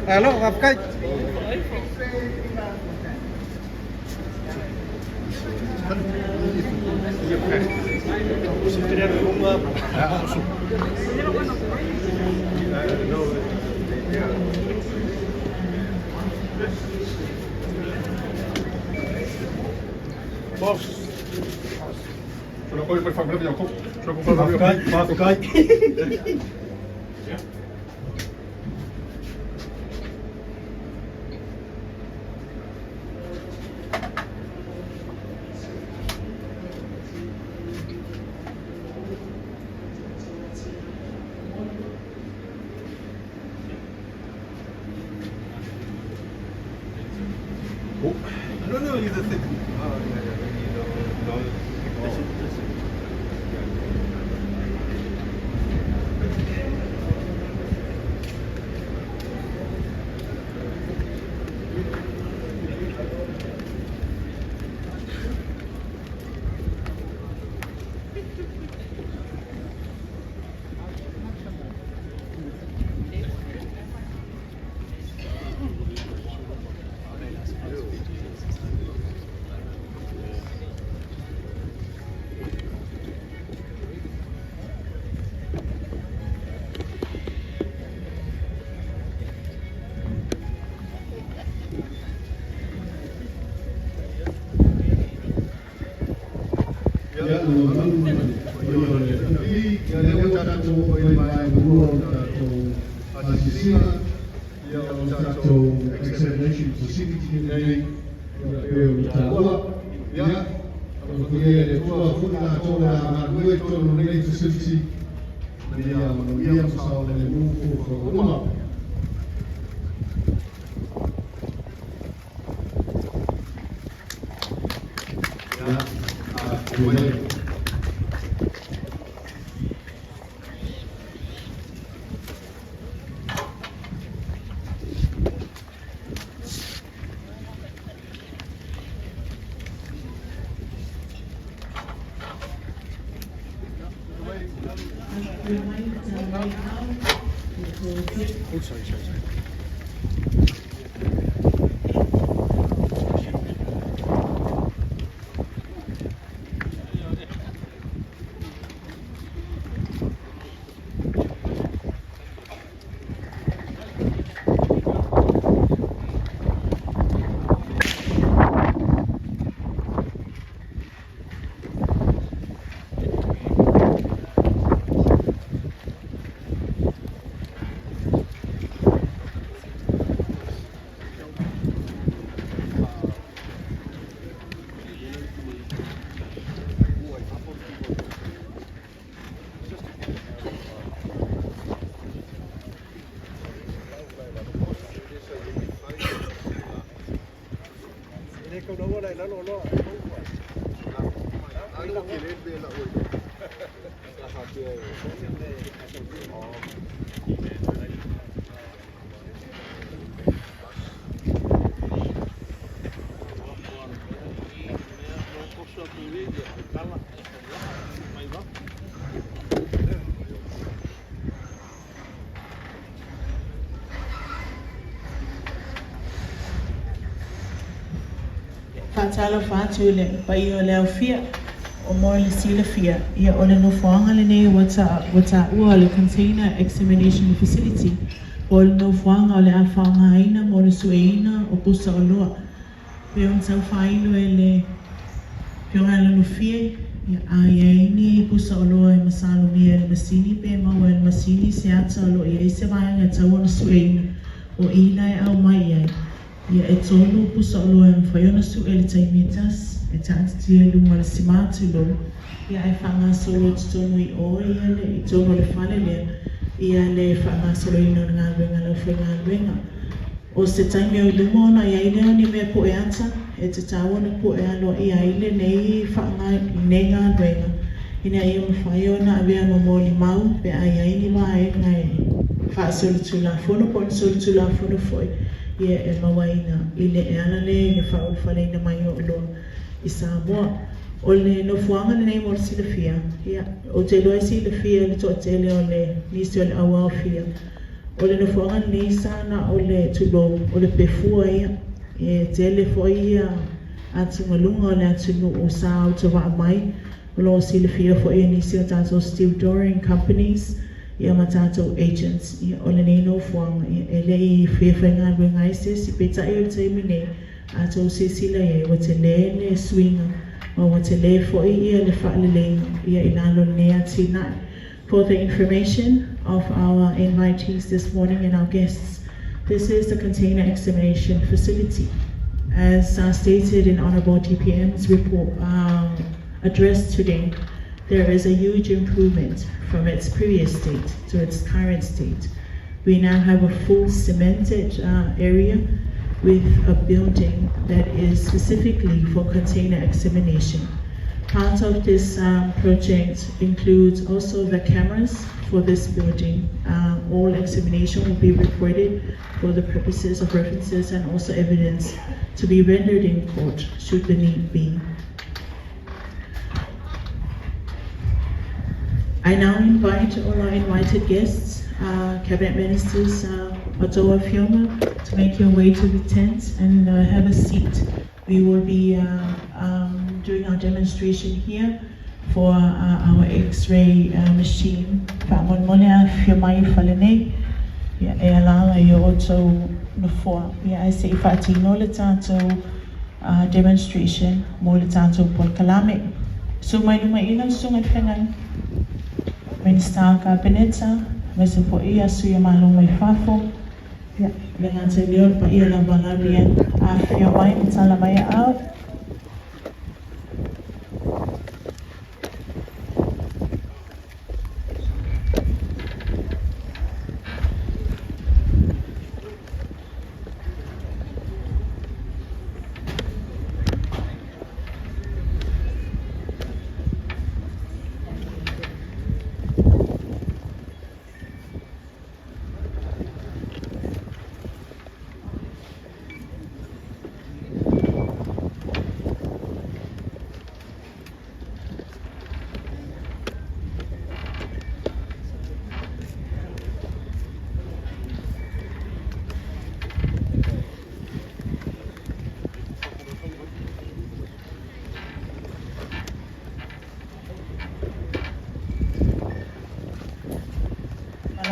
I don't have kite. Boss. Sono poi per fare un po'. Sono per No, you the thing. Fatalo fatu le pai o leo fia o mo le sila fia ia o le no fuanga le nei wata ua le container examination facility o le no fuanga o le afanga aina mo le sueina o pusa o loa pe on tau failo e le pionga le no fia ia ai pusa o loa e masalo mia le masini pe mau e le masini se ata o loa ia i se vaenga tau ona sueina o ina e au mai ai ia e tonu pusa o loa e mwhaiona su e le taimitas e taatiti e lunga le simatu lo ia e whanga solo tonu i o ia le i tonu le whale lea ia le whanga solo ino ngā ruenga lau whenga ruenga o se taimi o lunga ona ia i leo ni mea po e ata e te tāwana po e alo ia i le nei whanga i nei ngā ruenga ina ia mwhaiona a vea no mōli mau pe a ia ini maa e ngai wha solo tula whono po ni solo tula whono foi ia e mawaina i le e ana le i le whaul whaleina mai o loa i Samoa O le no fuanga le nei mo sila fia. Ia, o te loa sila fia le toa tele o le nisi o le awa fia. O le no fuanga nei sana o le tulo o le pefua ia. E tele fo ia atu ngalunga o le atu no o sa o te waa mai. O lo sila fia fo ia nisi o tato steel dooring companies. Ia matato agents. Ia o le nei no fuanga. Ia e le i fia whainga ruenga ese si peta e o te imine. Ato se sila ia o te le swinga. O te le fo ia le whaalele ia ilalo nea tina. For the information of our invitees this morning and our guests, this is the container examination facility. As stated in Honorable DPM's report address today, there is a huge improvement from its previous state to its current state. We now have a full cemented area with a building that is specifically for container examination. Part of this project includes also the cameras for this building. All examination will be recorded for the purposes of references and also evidence to be rendered in court should the need be. I now invite all our invited guests, Cabinet Ministers Otoa Fioma, to make your way to the tent and have a seat. We will be doing our demonstration here for our X-ray machine. Whaamon monea fiamai whalene, ia e alala i o tau nofua. Ia e se whaati no le tātou demonstration mo le tātou poi kalame. So mai numa ina sungat whengai. Minister Kabineta, Mr. Po ia suya malong mai fafo. Ya, dengan senior pa ia la balarian afio mai mtala mai out.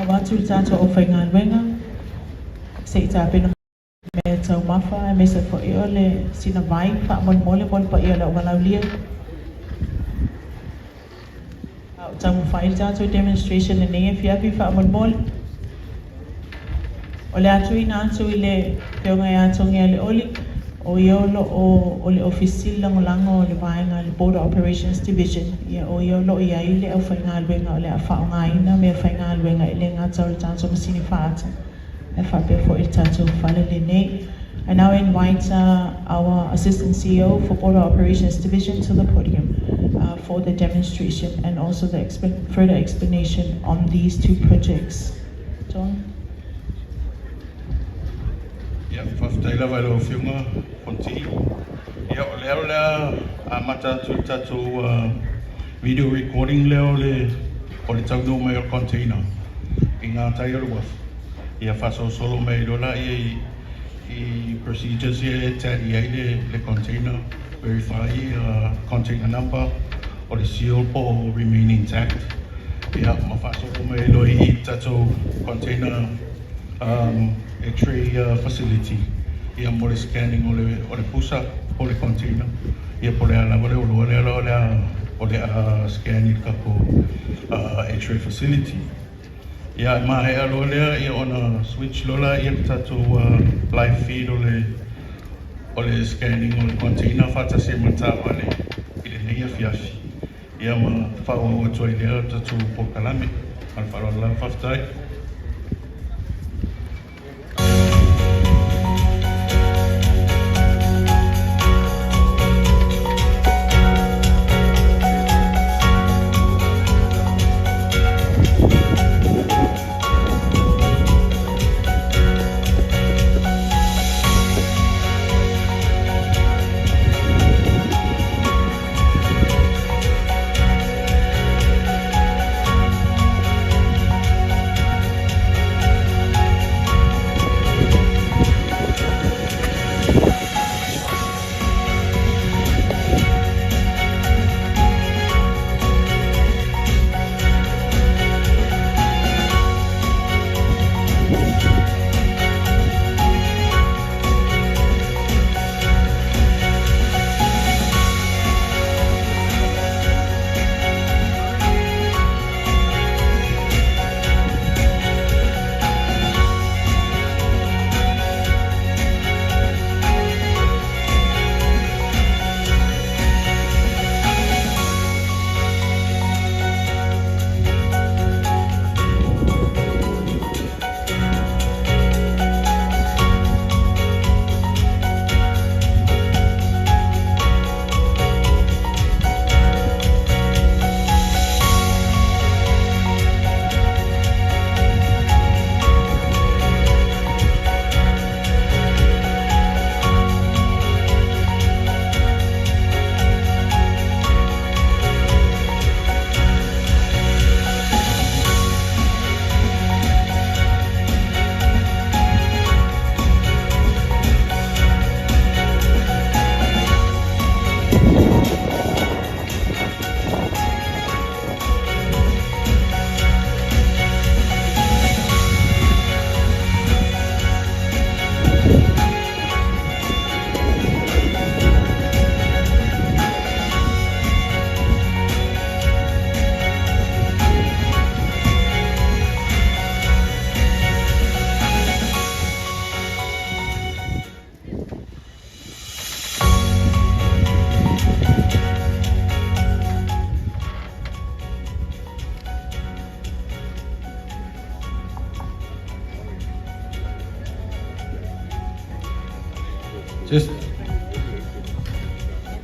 Watu tatu o whainga wenga, se i tāpena me tau mawha, me se fo eo le sina vai, wha mon mole mon pa eo le o walau lia. Tau mwhai tātou demonstration le nea whiapi wha mon mole. O le atu ina atu i le peonga e atu ngea le oli, o iolo o le ofisi langolango o le vaenga le Border Operations Division. Ia o iolo i ai le au whainga alwenga o le a whao ngā ina me whainga alwenga i le ngata o le tātou masini whaata. E whapea fo i tātou whale le nei. I now invite our Assistant CEO for Border Operations Division to the podium for the demonstration and also the further explanation on these two projects. John? Ia whaftaila vai lo whiunga Fonti. Ia o leo lea a mata tu tātou video recording leo le o le tau no mai o container i ngā tai o ruaf. Ia whaso solo mai rola i procedures ia tari ai le container, verify container number o le seal po remain intact. Ia ma whaso mai lo i tātou container X-ray facility. Ia mo le scanning o le pusa o le container. Ia po le ala o le olo o le scanning ka po X-ray facility. Ia ma he alo lea ia ona switch lola ia tātou live feed o le scanning o le container whata se matawa le i le neia fiafi. Ia ma whaua o toi lea tātou po kalame. Al wharoa la whaftai.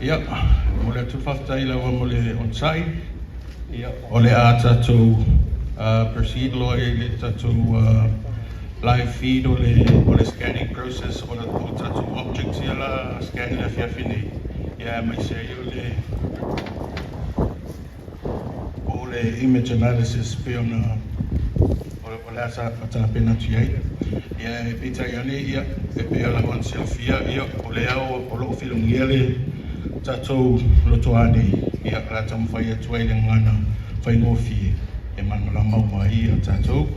Ia, mo le tūwhaftai lawa mo le on-site. Ia, o le a tātou proceed lo e le tātou live feed o le scanning process o tātou objects ia la scanning a whiawhine. Ia, mai se o le image analysis pe ona o le asa ata pena tu ai. Ia, e pita iane ia, e pe ala wan selfia ia, o le au o lo filungia le tātou loto ane ia kala tamu whai atu ai le ngana whai ngofie e mana la maua i a tātou.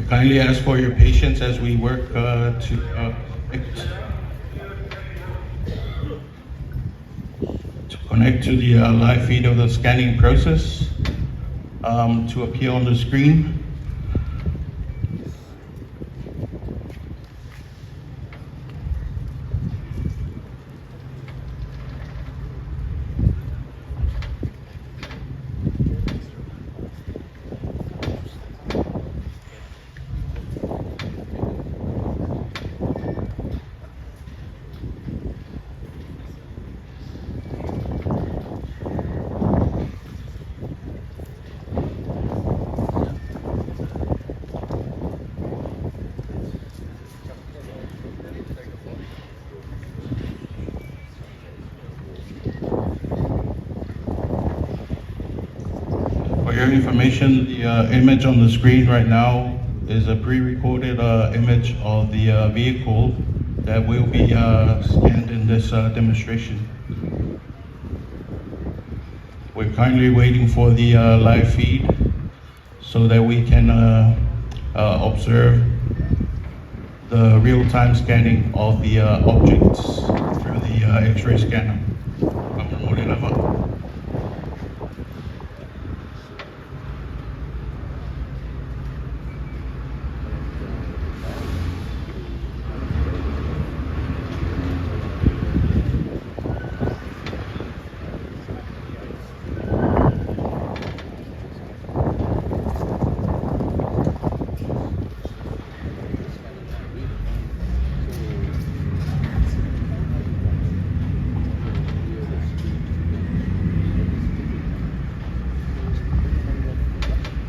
Kindly ask for your patience as we work to connect to the live feed of the scanning process to appear on the screen. For your information, the image on the screen right now is a pre-recorded image of the vehicle that will be scanned in this demonstration. We're kindly waiting for the live feed so that we can observe the real-time scanning of the objects through the X-ray scanner.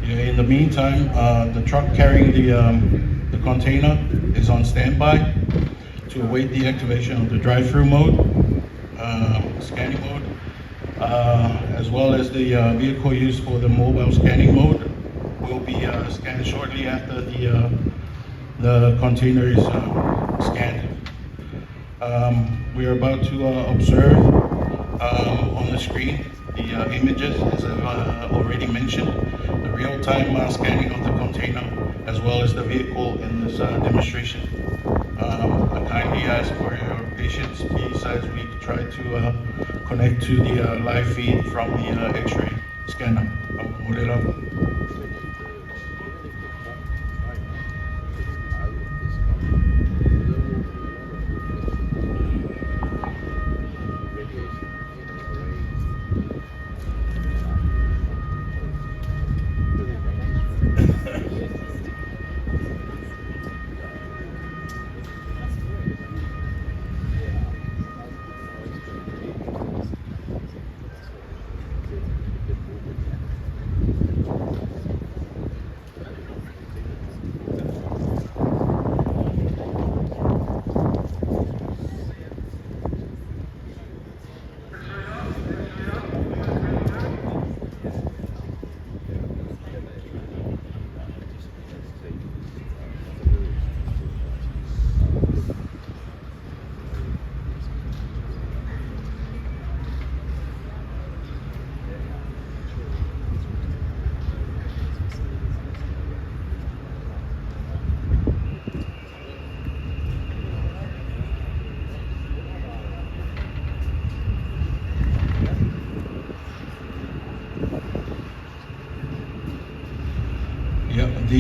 In the meantime, the truck carrying the container is on standby to await the activation of the drive-through mode, scanning mode, as well as the vehicle used for the mobile scanning mode will be scanned shortly after the container is scanned. We are about to observe on the screen the images, as I've already mentioned, the real-time scanning of the container, as well as the vehicle in this demonstration. I kindly ask for your patience, please, as we try to connect to the live feed from the X-ray scanner.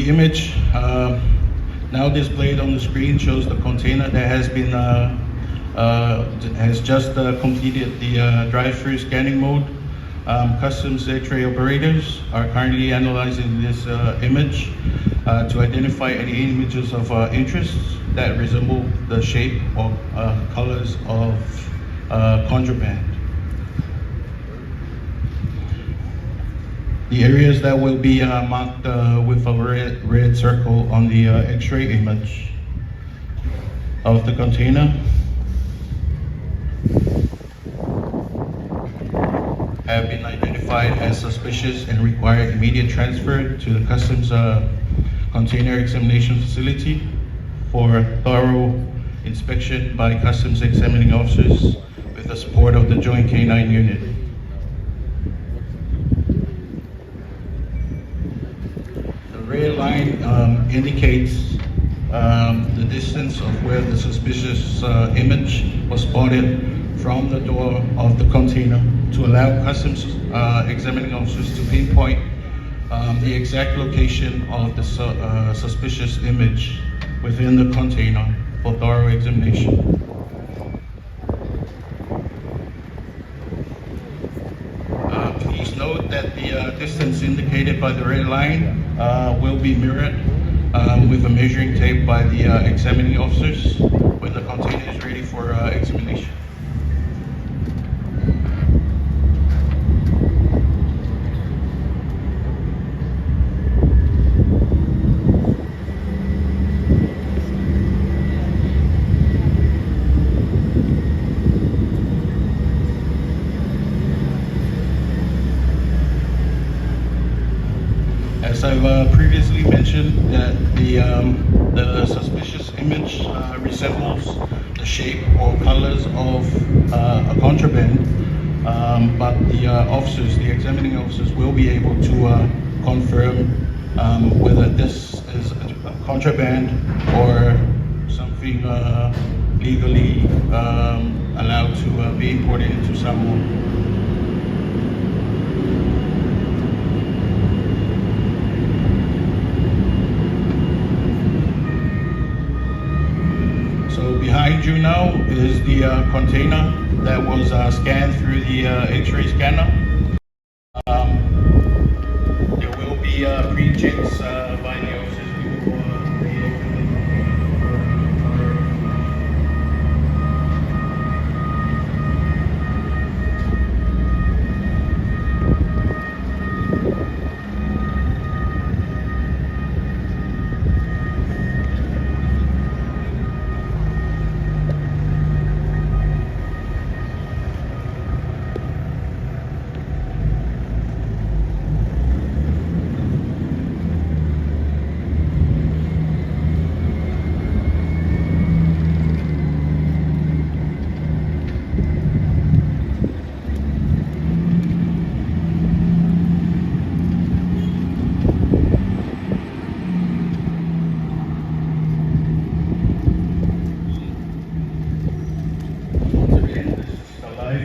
The image now displayed on the screen shows the container that has been has just completed the drive-through scanning mode. Customs X-ray operators are currently analyzing this image to identify any images of interest that resemble the shape or colors of contraband. The areas that will be marked with a red circle on the X-ray image of the container have been identified as suspicious and require immediate transfer to the Customs Container Examination Facility for thorough inspection by Customs examining officers with the support of the Joint K-9 Unit. The red line indicates the distance of where the suspicious image was spotted from the door of the container to allow Customs examining officers to pinpoint the exact location of the suspicious image within the container for thorough examination. Please note that the distance indicated by the red line will be mirrored with a measuring tape by the examining officers when the container is ready for examination. As I've previously mentioned, that the suspicious image resembles the shape or colors of a contraband, but the officers, the examining officers, will be able to confirm whether this is a contraband or something legally allowed to be imported into Samoa. Behind you now is the container that was scanned through the X-ray scanner. There will be pre-checks by the officers before reopening.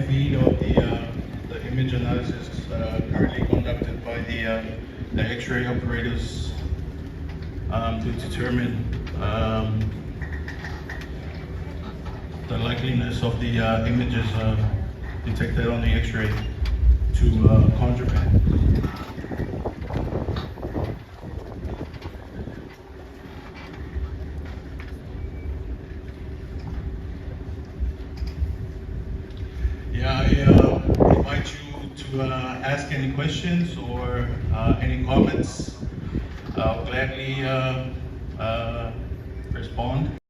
Feed of the image analysis currently conducted by the X-ray operators to determine the likeliness of the images detected on the X-ray to contraband. Yeah, I invite you to ask any questions or any comments. I'll gladly respond.